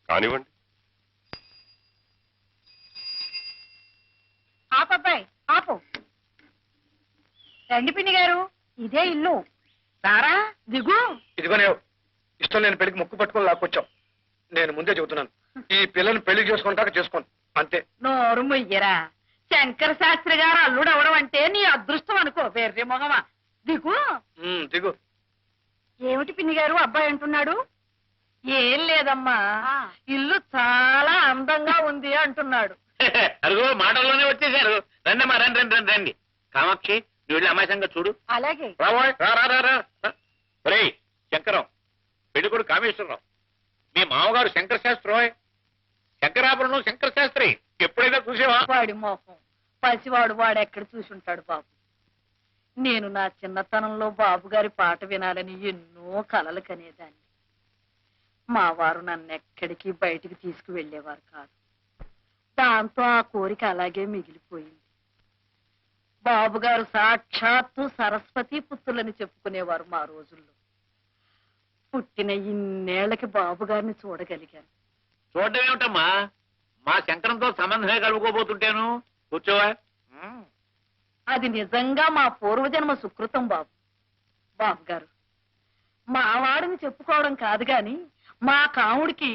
కానివ్వండి. ఆపబ్బాయి ఆపు. రండి పిన్ని గారు, ఇదే ఇల్లు. సారా దిగు. ఇదిగోనే ఇష్టం లేని పెళ్లికి ముక్కు పట్టుకొని లాక్కొచ్చాం. నేను ముందే చెబుతున్నాను, ఈ పిల్లని పెళ్లి చేసుకుంటాక చేసుకోను అంతే. నోరు మొయ్యరా. శంకర శాస్త్రి గారు అల్లుడు అవడం అంటే నీ అదృష్టం అనుకో. వెర్రి మొగమా, దిగు. దిగు. ఏమిటి పిన్ని గారు అబ్బాయి అంటున్నాడు? ఏం లేదమ్మా, ఇల్లు చాలా అందంగా ఉంది అంటున్నాడు. అదిగో మాటల్లోనే వచ్చేసారు. రండమ్మా, రండి రండి రండి రండి. కామాక్షి, నువ్వు వెళ్ళి అమ్మాయి సంగతి చూడు. అలాగే. రాబోయ్, రా రా రా రా. ఒరే శంకరం, పెళ్ళికొడు కామేశ్వరరావు, మీ మామగారు శంకర శాస్త్రి. శంకరాభరణం శంకర శాస్త్రి ఎప్పుడైనా చూసేవా? వాడి మోహం పసివాడు, వాడెక్కడ చూసుంటాడు బాబు. నేను నా చిన్నతనంలో బాబు గారి పాట వినాలని ఎన్నో కలలు కనేదాన్ని. మా వారు నన్ను ఎక్కడికి బయటికి తీసుకువెళ్లేవారు కాదు. దాంతో ఆ కోరిక అలాగే మిగిలిపోయింది. బాబుగారు సాక్షాత్తు సరస్వతి పుత్రులని చెప్పుకునేవారు మా రోజుల్లో. పుట్టిన ఇన్నేళ్లకి బాబుగారిని చూడగలిగాను. చూడడం ఏమిటమ్మా, మా శంకరంతో సంబంధమే కలుపుకోబోతుంటాను. కూర్చోవా. అది నిజంగా మా పూర్వజన్మ సుకృతం బాబు. బాబుగారు, మా వాడిని చెప్పుకోవడం కాదు గాని మా కాముడికి.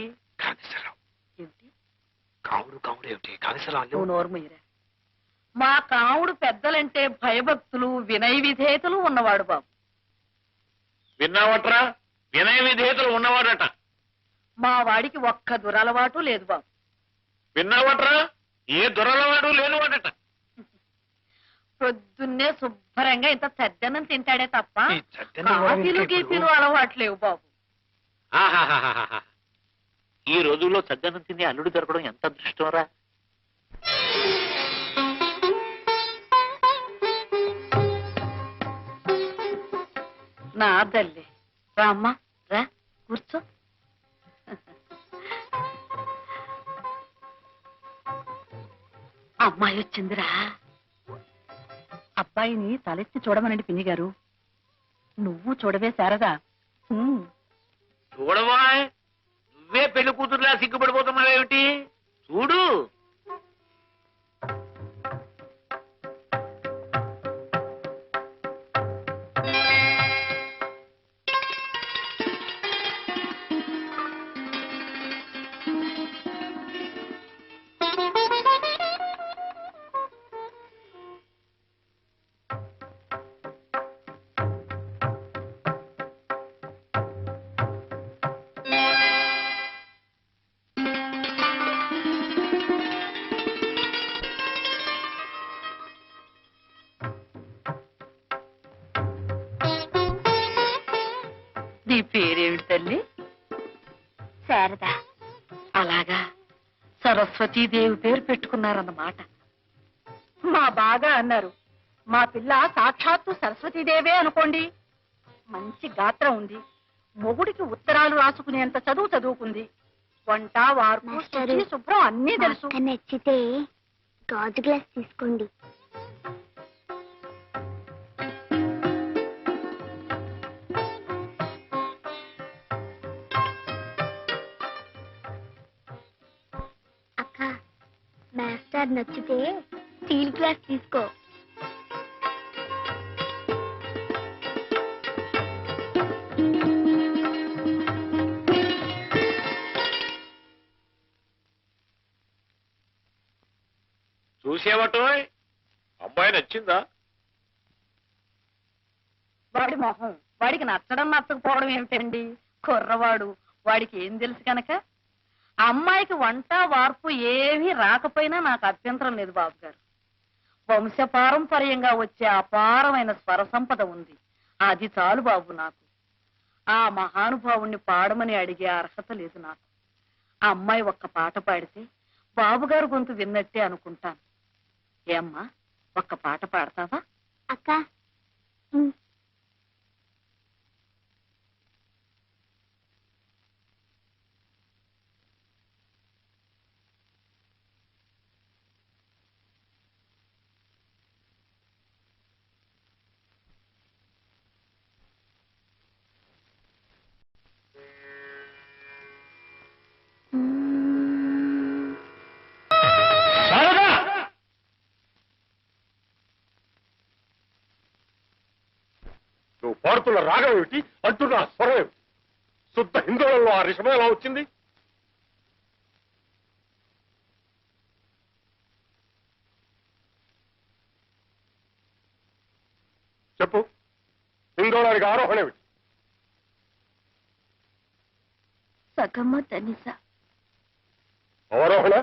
ఏమిటి నువ్వు నోర్మయ్యరా. మా కాముడు పెద్దలంటే భయభక్తులు వినయ విధేయతలు ఉన్నవాడు బాబు. విన్నావట్రా, వినయ విధేయతలు ఉన్నవాడట. మా వాడికి ఒక్క దురలవాటు లేదు బాబు. విన్నావట్రా, ఏ దురలవాడు లేనివాడట. పొద్దున్నే శుభ్రంగా ఇంత చద్దన్నం తింటాడే తప్ప కాఫీలు గీఫీలు అలవాట్లేవు బాబు. ఆహాహాహాహా. ఈ రోజుల్లో సద్దన్నం తిని అల్లుడు దొరకడం ఎంత అదృష్టం రా. నా తల్లి రామ్మా, రా కూర్చో. అమ్మాయి వచ్చిందిరా. అబ్బాయిని తలెత్తి చూడమనండి పిన్ని గారు. నువ్వు చూడవే శారదా. చూడవా, నువ్వే పెళ్లి కూతురులా సిగ్గుపడిపోతున్నావేమిటి? చూడు. నీ పేరేమిటి తల్లి? శారదా. అలాగా, సరస్వతీదేవి పేరు పెట్టుకున్నారన్నమాట. మా బాగా అన్నారు. మా పిల్ల సాక్షాత్తు సరస్వతీదేవే అనుకోండి. మంచి గాత్రం ఉంది. మొగుడికి ఉత్తరాలు రాసుకునేంత చదువు చదువుకుంది. వంట, వార్పు, శుచి, శుభ్రం అన్నీ తెలుసు. నచ్చితే గాజు గ్లాస్ తీసుకోండి. అక్క, మాస్టర్ నచ్చితే స్టీల్ గ్లాస్ తీసుకో. చూసేవటో అమ్మాయి నచ్చిందా? వాడి మొహం వాడికి నచ్చడం నచ్చకపోవడం ఏమిటండి? కుర్రవాడు, వాడికి ఏం తెలుసు కనుక. ఆ అమ్మాయికి వంట వార్పు ఏమీ రాకపోయినా నాకు అభ్యంతరం లేదు బాబు గారు. వంశపారంపర్యంగా వచ్చే అపారమైన స్వర సంపద ఉంది. అది చాలు బాబు నాకు. ఆ మహానుభావుణ్ణి పాడమని అడిగే అర్హత లేదు నాకు. ఆ అమ్మాయి ఒక్క పాట పాడితే బాబుగారు గొంతు విన్నట్టే అనుకుంటాను. ఏమ్మా, ఒక్క పాట పాడతావా? అక్క నువ్వు పాడుతున్న రాగం ఏమిటి, అంటున్న స్వరం ఏమిటి? శుద్ధ హిందువులలో ఆ రిషభం ఎలా వచ్చింది? చెప్పు, హిందోళానికి ఆరోహణ ఏమిటి? సగమ తనిస అవరోహణ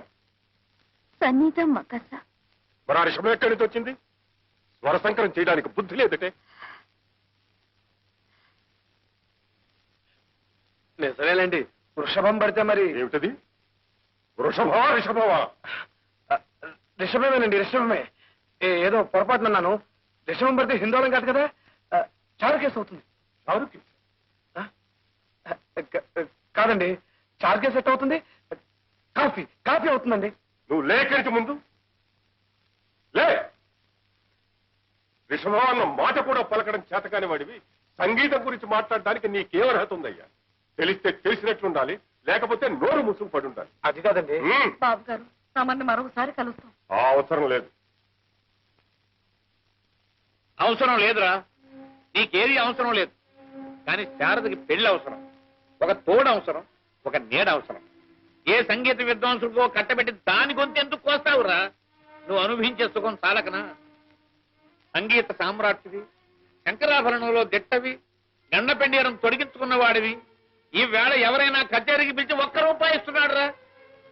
సన్నిధ మకస. మరి ఆ రిషభం ఎక్కడి నుంచి వచ్చింది? స్వర సంకరం చేయడానికి బుద్ధి లేదటే. నిజమేలేండి, వృషభం పడితే మరి ఏమిటది? వృషభమా రిషభమా? రిషభమేనండి, రిషభమే. ఏదో పొరపాటునన్నాను. రిషభం పడితే హిందోళం కాదు కదా, చారుకేసు అవుతుంది. చారుకేసు కాదండి, చారుకేసు ఎట్ అవుతుంది? కాఫీ కాఫీ అవుతుందండి. నువ్వు లేఖనికి ముందు లే. రిషభం అన్న మాట కూడా పలకడం చేతకాని వాడివి సంగీతం గురించి మాట్లాడడానికి నీకేం అర్హత ఉందయ్యా? తెలిస్తే తెలిసినట్లుండాలి, లేకపోతే నోరు ముసుగు పడి ఉండాలి. అది కాదండి బాబు గారు, తమని మరొకసారి కలుస్తాం. ఆ అవసరం లేదు. అవసరం లేదురా, నీకేది అవసరం లేదు. కానీ శారదకి పెళ్లి అవసరం, ఒక తోడు అవసరం, ఒక నీడ అవసరం. ఏ సంగీత విద్వాంసుడికో కట్టబెట్టి దాని గొంతు ఎందుకు కోస్తావురా? నువ్వు అనుభవించే సుఖం చాలకనా? సంగీత సామ్రాట్టివి, శంకరాభరణంలో దిట్టవి, గండపెండీరం తొడిగించుకున్న వాడివి. ఈ వేళ ఎవరైనా కచేరీకి పిలిచి ₹1 ఇస్తున్నాడు రా.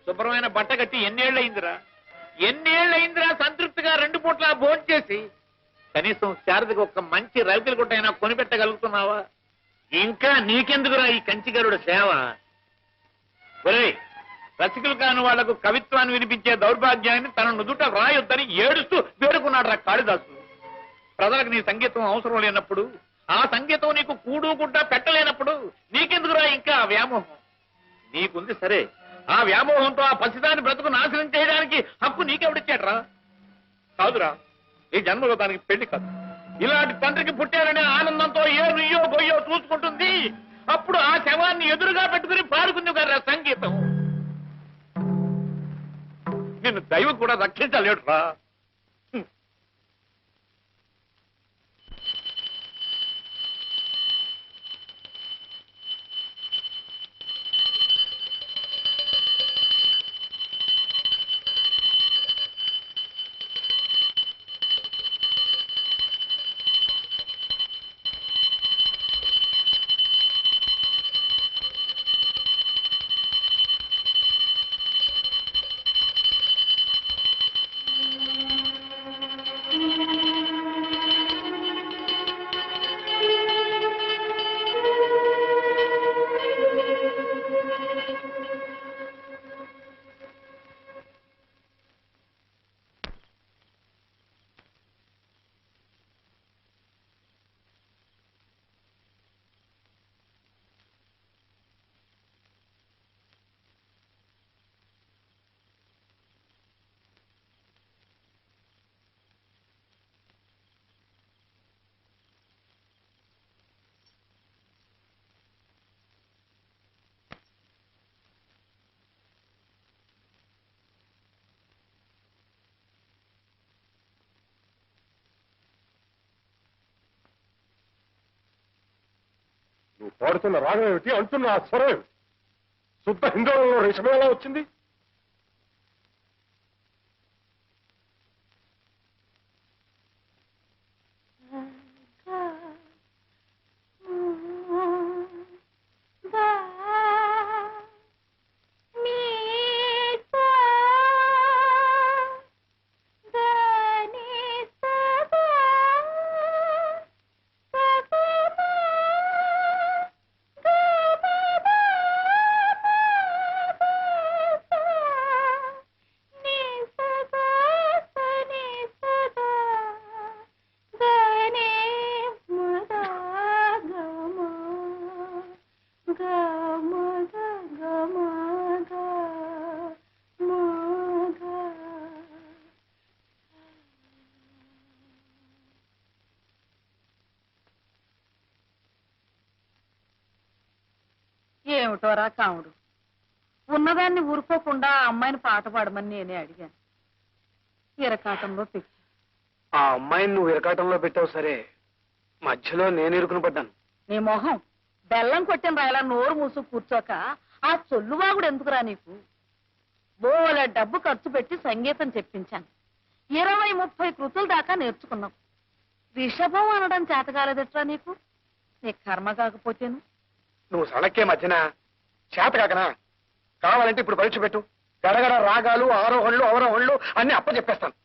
శుభ్రమైన బట్ట కట్టి ఎన్నేళ్లయిందిరా సంతృప్తిగా 2 పూట్ల భోంచేసి. కనీసం శారదకి ఒక మంచి రవికల గుట్టైనా కొనిపెట్టగలుగుతున్నావా? ఇంకా నీకెందుకురా ఈ కంచిగరుడు సేవ? ఒరేయ్, రసికులు కాని వాళ్లకు కవిత్వాన్ని వినిపించే దౌర్భాగ్యాన్ని తన నుదుట వ్రాయొద్దని ఏడుస్తూ వేడుకున్నాడు రా కాళిదాసు. ప్రజలకు నీ సంగీతం అవసరం లేనప్పుడు, ఆ సంగీతం నీకు కూడు గుడ్డ పెట్టలేనప్పుడు నీకెందుకురా ఇంకా ఆ వ్యామోహం? నీకుంది సరే, ఆ వ్యామోహంతో ఆ పసిదాని బ్రతుకు నాశనం చేయడానికి హక్కు నీకెవడిచ్చాడ్రా? కాదురా, ఈ జన్మలో దానికి పెళ్లి కాదు. ఇలాంటి తండ్రికి పుట్టారనే ఆనందంతో ఏ నుయ్యో గొయ్యో చూసుకుంటుంది. అప్పుడు ఆ శవాన్ని ఎదురుగా పెట్టుకుని పాడుకుంది కదా సంగీతం. నిన్ను దైవం కూడా రక్షించలేడురా. నువ్వు పాడుతున్న రాగం ఏమిటి, అంటున్న ఆ స్వరం ఏమిటి? శుద్ధ హిందోళంలో రిషభం ఎలా వచ్చింది? ఏమిటోరా కాముడు, ఉన్నదాన్ని ఊరుకోకుండా ఆ అమ్మాయిని పాట పాడమని నేనే అడిగాను. ఇరకాటంలో పెట్టి ఆ అమ్మాయిని నువ్వు ఇరకాటంలో పెట్టావు సరే, మధ్యలో నేను ఇరుకుని పడ్డాను. నీ మొహం బెల్లం కొట్టిన రాయలా నోరు మూసు కూర్చోక ఆ చొల్లువాగుడు ఎందుకురా నీకు? బోలే డబ్బు ఖర్చు పెట్టి సంగీతం చెప్పించాను. 20-30 కృతుల దాకా నేర్చుకున్నావు. రిషభం అనడం చేతకాలేదట్రా నీకు? నీ కర్మ కాకపోతేను. నువ్వు సడక్కే మధ్యన చేత కాకనా? కావాలంటే ఇప్పుడు పరీక్ష పెట్టు. గడగడ రాగాలు, ఆరోహణలు, అవరోహణలు అన్ని అప్పచెప్పేస్తాను.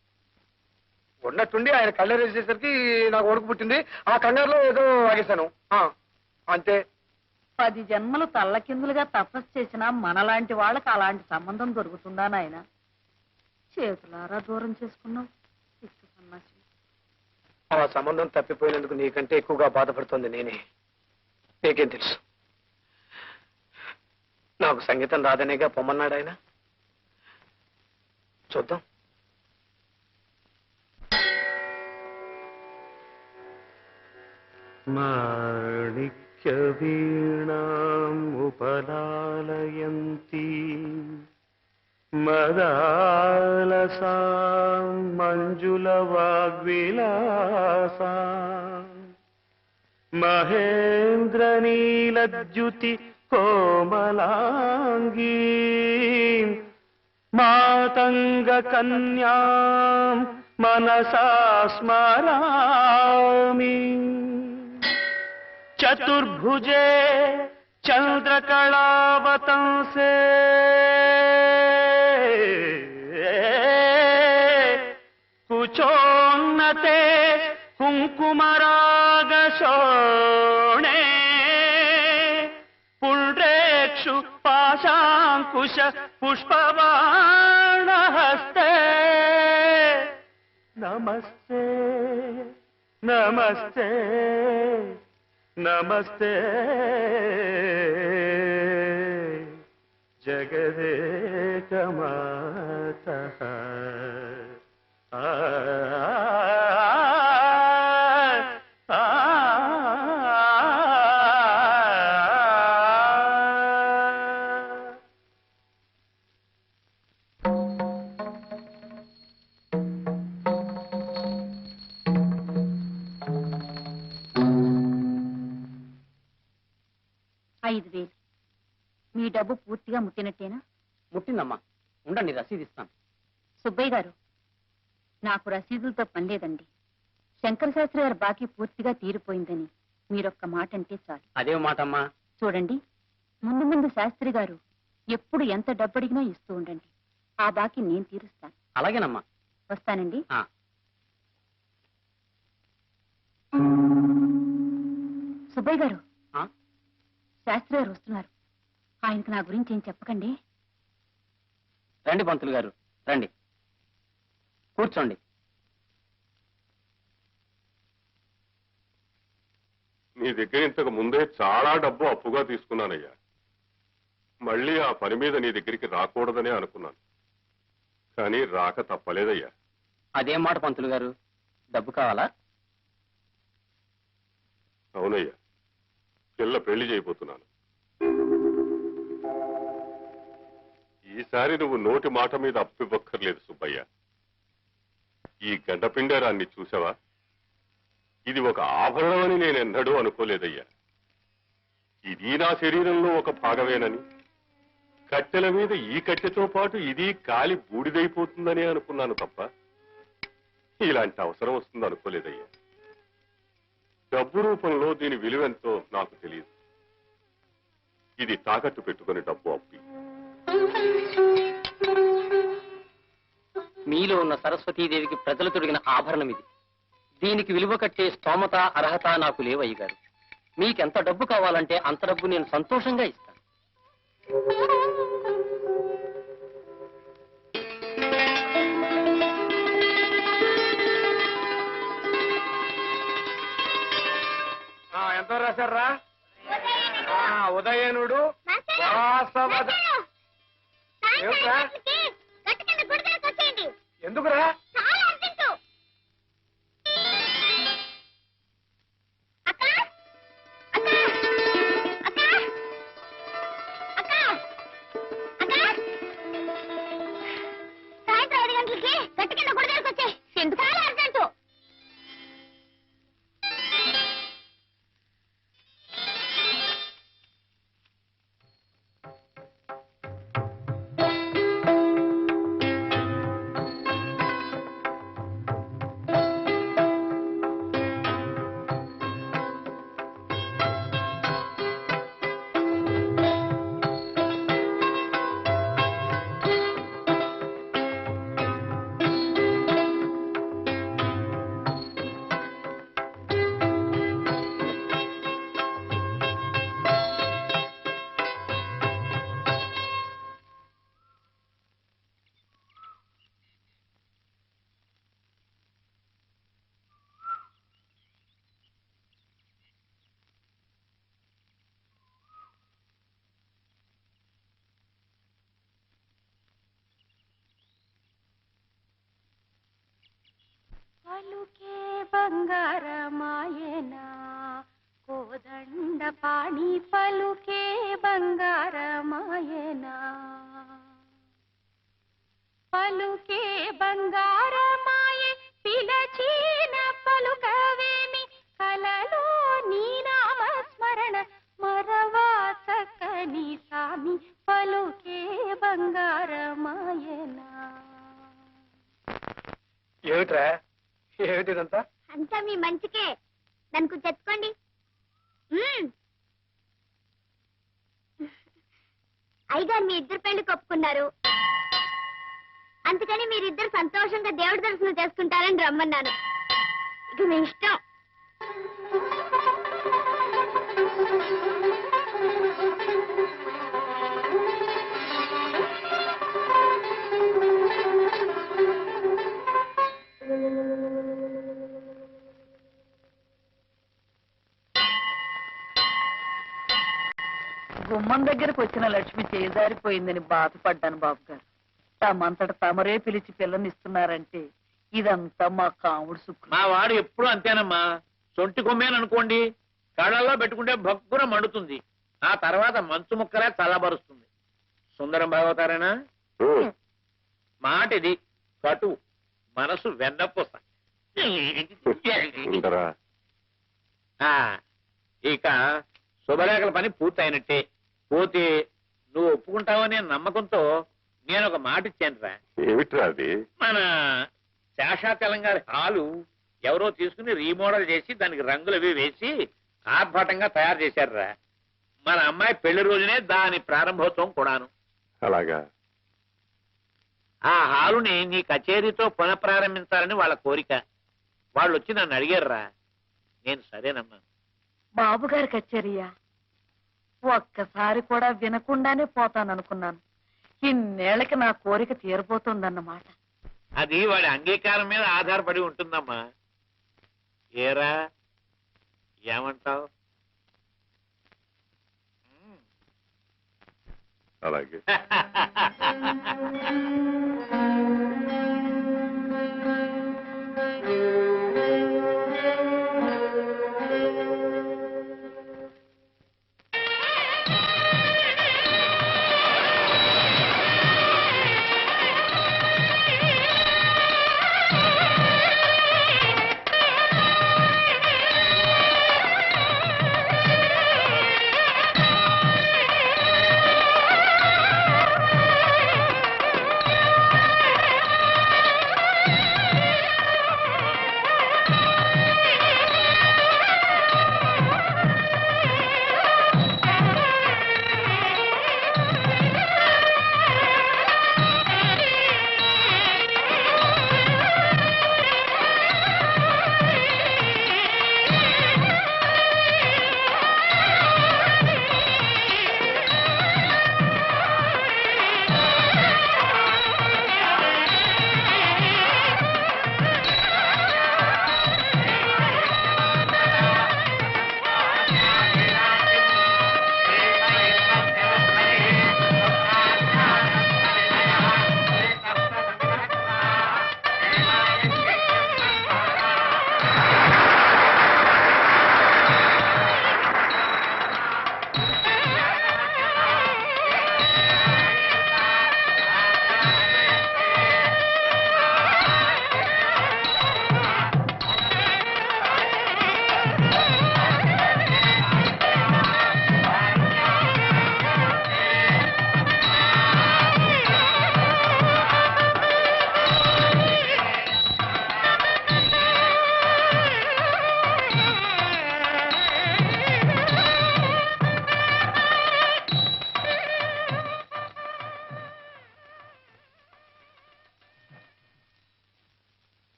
ఉన్నట్టుండి ఆయన కళ్ళేసేసరికి నాకు వణుకు పుట్టింది. ఆ కంగారులో ఏదో ఆగేశాను, అంతే. 10 జన్మలు తల్లకిందులుగా తపస్సు చేసినా మనలాంటి వాళ్ళకి అలాంటి సంబంధం దొరుకుతుందా నాయన? చేతులారా దూరం చేసుకున్నావు. ఆ సంబంధం తప్పిపోయినందుకు నీకంటే ఎక్కువగా బాధపడుతోంది నేనే. నీకేం తెలుసు? నాకు సంగీతం రాదనేగా పొమ్మన్నాడు ఆయన. చూద్దాం. మాణిక్య వీణాం ఉపలాలయంతి మదాలసాం మంజుల వాగ్విలాసాం మహేంద్రనీలద్యుతి కోమలాంగీ మాతంగ కన్యాం మనసా స్మరామి చతుర్భుజే చంద్రకళావతంసే కుచోన్నతే కుంకుమరాగశోణే పుండ్రేక్షు పాశాంకుశ పుష్పబాణహస్తే నమస్తే నమస్తే నమస్తే జగదేకమాతః మీ డబ్బు పూర్తిగా ముట్టినట్టేనా? ముట్టిందమ్మా, ఉండండి రసీదిస్తాను. సుబ్బయ్య గారు, నాకు రసీదులతో పని లేదండి. శంకర శాస్త్రి గారి బాకీ పూర్తిగా తీరిపోయిందని మీరొక్క మాట అంటే చాలు. అదే మాటమ్మా. చూడండి, ముందు ముందు శాస్త్రి గారు ఎప్పుడు ఎంత డబ్బు అడిగినా ఇస్తూ ఉండండి. ఆ బాకీ నేను తీరుస్తాను. అలాగేనమ్మా. వస్తానండి. సుబ్బయ్య గారు, శాస్త్రి గారు వస్తున్నారు. ఆయనకు నా గురించి ఏం చెప్పకండి. రండి పంతులు గారు, రండి, కూర్చోండి. నీ దగ్గర ఇంతకు ముందే చాలా డబ్బు అప్పుగా తీసుకున్నానయ్యా. మళ్ళీ ఆ పని మీద నీ దగ్గరికి రాకూడదనే అనుకున్నాను, కానీ రాక తప్పలేదయ్యా. అదేం మాట పంతులు గారు, డబ్బు కావాలా? అవునయ్యా, పిల్ల పెళ్లి చేయబోతున్నాను. ఈసారి నువ్వు నోటి మాట మీద అప్పివ్వక్కర్లేదు సుబ్బయ్య. ఈ గండపిండారాన్ని చూసావా? ఇది ఒక ఆభరణమని నేనెన్నడూ అనుకోలేదయ్యా. ఇది నా శరీరంలో ఒక భాగమేనని, కట్టెల మీద ఈ కట్టెతో పాటు ఇది కాలి బూడిదైపోతుందని అనుకున్నాను తప్ప ఇలాంటి అవసరం వస్తుంది అనుకోలేదయ్యా. డబ్బు రూపంలో దీని విలువెంతో నాకు తెలియదు. ఇది తాకట్టు పెట్టుకుని డబ్బు అప్పి. మీలో ఉన్న సరస్వతీదేవికి ప్రజలు తొడిగిన ఆభరణం ఇది. దీనికి విలువ కట్టే స్తోమత, అర్హత నాకు లేవయ్య గారు. మీకెంత డబ్బు కావాలంటే అంత డబ్బు నేను సంతోషంగా ఇస్తాను. ఎంత రాశారా? ఉదయనుడు వాసవద. ఎందుకురా? పలుకే బంగారమాయనా కోదండ పాణి పలుకే బంగారమాయనా పలుకే బంగారమాయే పిలచీన పలుకవేమి కలలో నీ నామస్మరణ మరవా చక్కని సామి పలుకే బంగారమాయనా. ఏమిట్రా ఏమిటిదంతా? అంతా మీ మంచికే, దానికి కొంచెం తెచ్చుకోండి. అయ్యగారు మీ ఇద్దరు పెళ్లి ఒప్పుకున్నారు, అందుకని మీరిద్దరు సంతోషంగా దేవుడి దర్శనం చేసుకుంటారని రమ్మన్నాను. ఇక మీ ఇష్టం. గుమ్మం దగ్గరకు వచ్చిన లక్ష్మి చేజారిపోయిందని బాధపడ్డాను బాబు గారు. తమంతట తమరే పిలిచి పిల్లనిస్తున్నారంటే ఇదంతా మా కాముడు సుఖం. మా వాడు ఎప్పుడు అంతేనమ్మా. సొంటి కొమ్మేననుకోండి, కళ్ళల్లో పెట్టుకుంటే భక్కున మండుతుంది, ఆ తర్వాత మంచు ముక్కలే చల్లబరుస్తుంది. సుందరం బాగవుతారేనా? మాట ఇది కటు, మనసు వెన్నపూస. ఇక శుభలేఖల పని పూర్తయినట్టే. పోతే నువ్వు ఒప్పుకుంటావనే నమ్మకంతో నేను ఒక మాట ఇచ్చానురా. ఏమిట్రా అది? మన శేషా తెలంగాణ హాలు ఎవరో తీసుకుని రీమోడల్ చేసి దానికి రంగులవి వేసి ఆర్భాటంగా తయారు చేశారురా. మన అమ్మాయి పెళ్లి రోజునే దాని ప్రారంభోత్సవం కూడాను. అలాగా? ఆ హాలుని నీ కచేరీతో పునఃప్రారంభించాలని వాళ్ళ కోరిక. వాళ్ళు వచ్చి నన్ను అడిగారురా. నేను సరేనమ్మా. బాబు గారి కచేరియా? ఒక్కసారి కూడా వినకుండానే పోతాననుకున్నాను. ఇన్నేళ్లకి నా కోరిక తీరబోతోందన్నమాట. అది వాడి అంగీకారం మీద ఆధారపడి ఉంటుందమ్మా. ఏరా ఏమంటావు? అలాగే.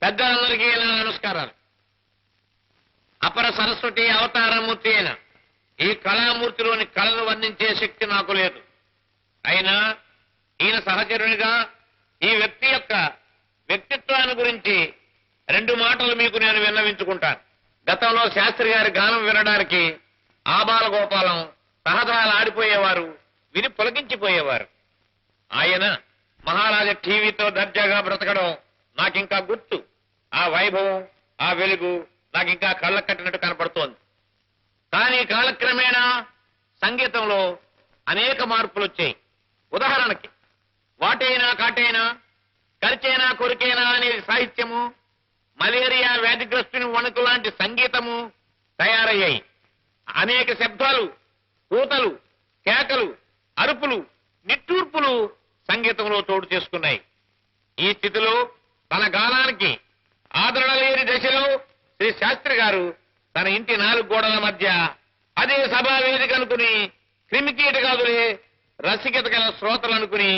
పెద్దలందరికీ నా నమస్కారాలు. అపర సరస్వతి అవతారమూర్తి అయిన ఈ కళామూర్తిలోని కళను వర్ణించే శక్తి నాకు లేదు. అయినా ఈయన సహచరునిగా ఈ వ్యక్తి యొక్క వ్యక్తిత్వాన్ని గురించి 2 మాటలు మీకు నేను విన్నవించుకుంటాను. గతంలో శాస్త్రి గారి గానం వినడానికి ఆబాల గోపాలం తహతహాలు ఆడిపోయేవారు, విని పులకించిపోయేవారు. ఆయన మహారాజా టీవీతో దర్జాగా బ్రతకడం నాకింకా గుర్తు. ఆ వైభవం, ఆ వెలుగు నాకింకా కళ్ళకు కట్టినట్టు కనపడుతోంది. కానీ కాలక్రమేణా సంగీతంలో అనేక మార్పులు వచ్చాయి. ఉదాహరణకి వాటైనా కాటైనా, కరిచైనా కొరికైనా అనే సాహిత్యము, మలేరియా వ్యాధిగ్రస్తుని వణుకు లాంటి సంగీతము తయారయ్యాయి. అనేక శబ్దాలు, కూతలు, కేకలు, అరుపులు, నిట్టూర్పులు సంగీతంలో చోటు చేసుకున్నాయి. ఈ స్థితిలో తన గానానికి ఆదరణ లేని దశలో శ్రీ శాస్త్రి గారు తన ఇంటి 4 గోడల మధ్య అదే సభా వేదిక అనుకుని క్రిమికీటకాదులే రసికత గల శ్రోతలు అనుకుని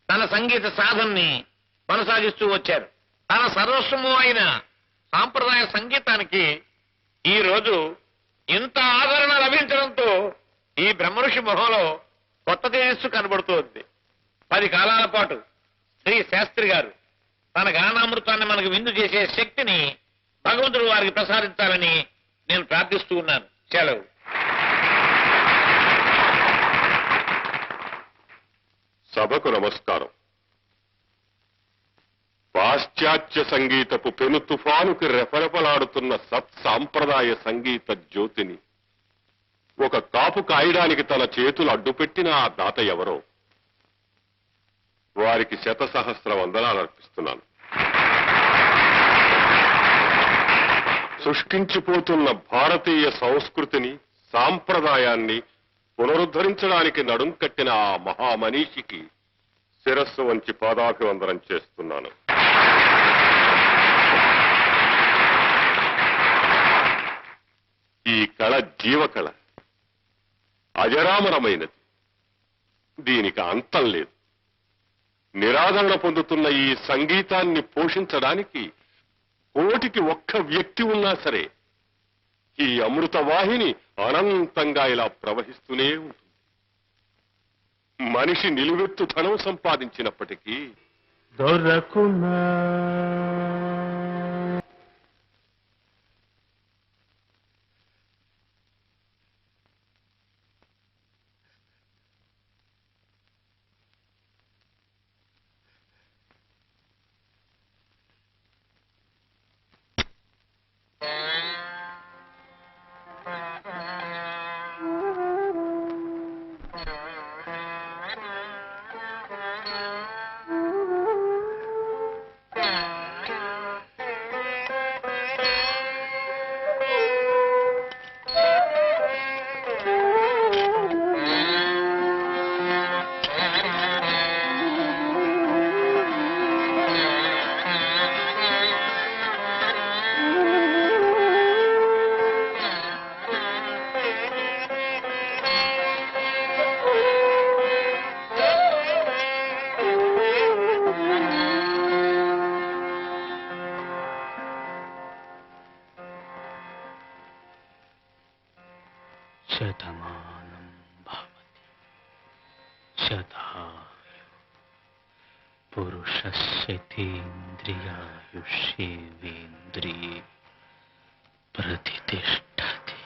తన సంగీత సాధనని కొనసాగిస్తూ వచ్చారు. తన సర్వస్వము అయిన సాంప్రదాయ సంగీతానికి ఈ రోజు ఇంత ఆదరణ లభించడంతో ఈ బ్రహ్మఋషి మొహంలో కొత్త తేజస్సు కనబడుతోంది. 10 కాలాల పాటు శ్రీ శాస్త్రి గారు తన గానామృతాన్ని మనకు విందు చేసే శక్తిని భగవంతుడు వారికి ప్రసాదించాలని నేను ప్రార్థిస్తూ ఉన్నాను. సెలవు. సభకు నమస్కారం. పాశ్చాత్య సంగీతపు పెను తుఫానుకి రెపరెపలాడుతున్న సత్సాంప్రదాయ సంగీత జ్యోతిని ఒక కాపు కాయడానికి తన చేతులు అడ్డుపెట్టిన ఆ దాత ఎవరో వారికి 100,000 వందనాలు అర్పిస్తున్నాను. సృష్టించిపోతున్న భారతీయ సంస్కృతిని, సాంప్రదాయాన్ని పునరుద్ధరించడానికి నడుం కట్టిన ఆ మహామనీషికి శిరస్సు వంచి పాదాభివందనం చేస్తున్నాను. ఈ కళ జీవకళ, అజరామరమైనది. దీనికి అంతం లేదు. నిరాదరణ పొందుతున్న ఈ సంగీతాన్ని పోషించడానికి 1,000,000 ఒక్క వ్యక్తి ఉన్నా సరే ఈ అమృత వాహిని అనంతంగా ఇలా ప్రవహిస్తూనే ఉంటుంది. మనిషి నిలువెత్తు ధనం సంపాదించినప్పటికీ దొరకునా శతమానం భవతి శతాయు పురుషస్యేంద్రియాయుష్యేంద్రియే ప్రతిష్టతి.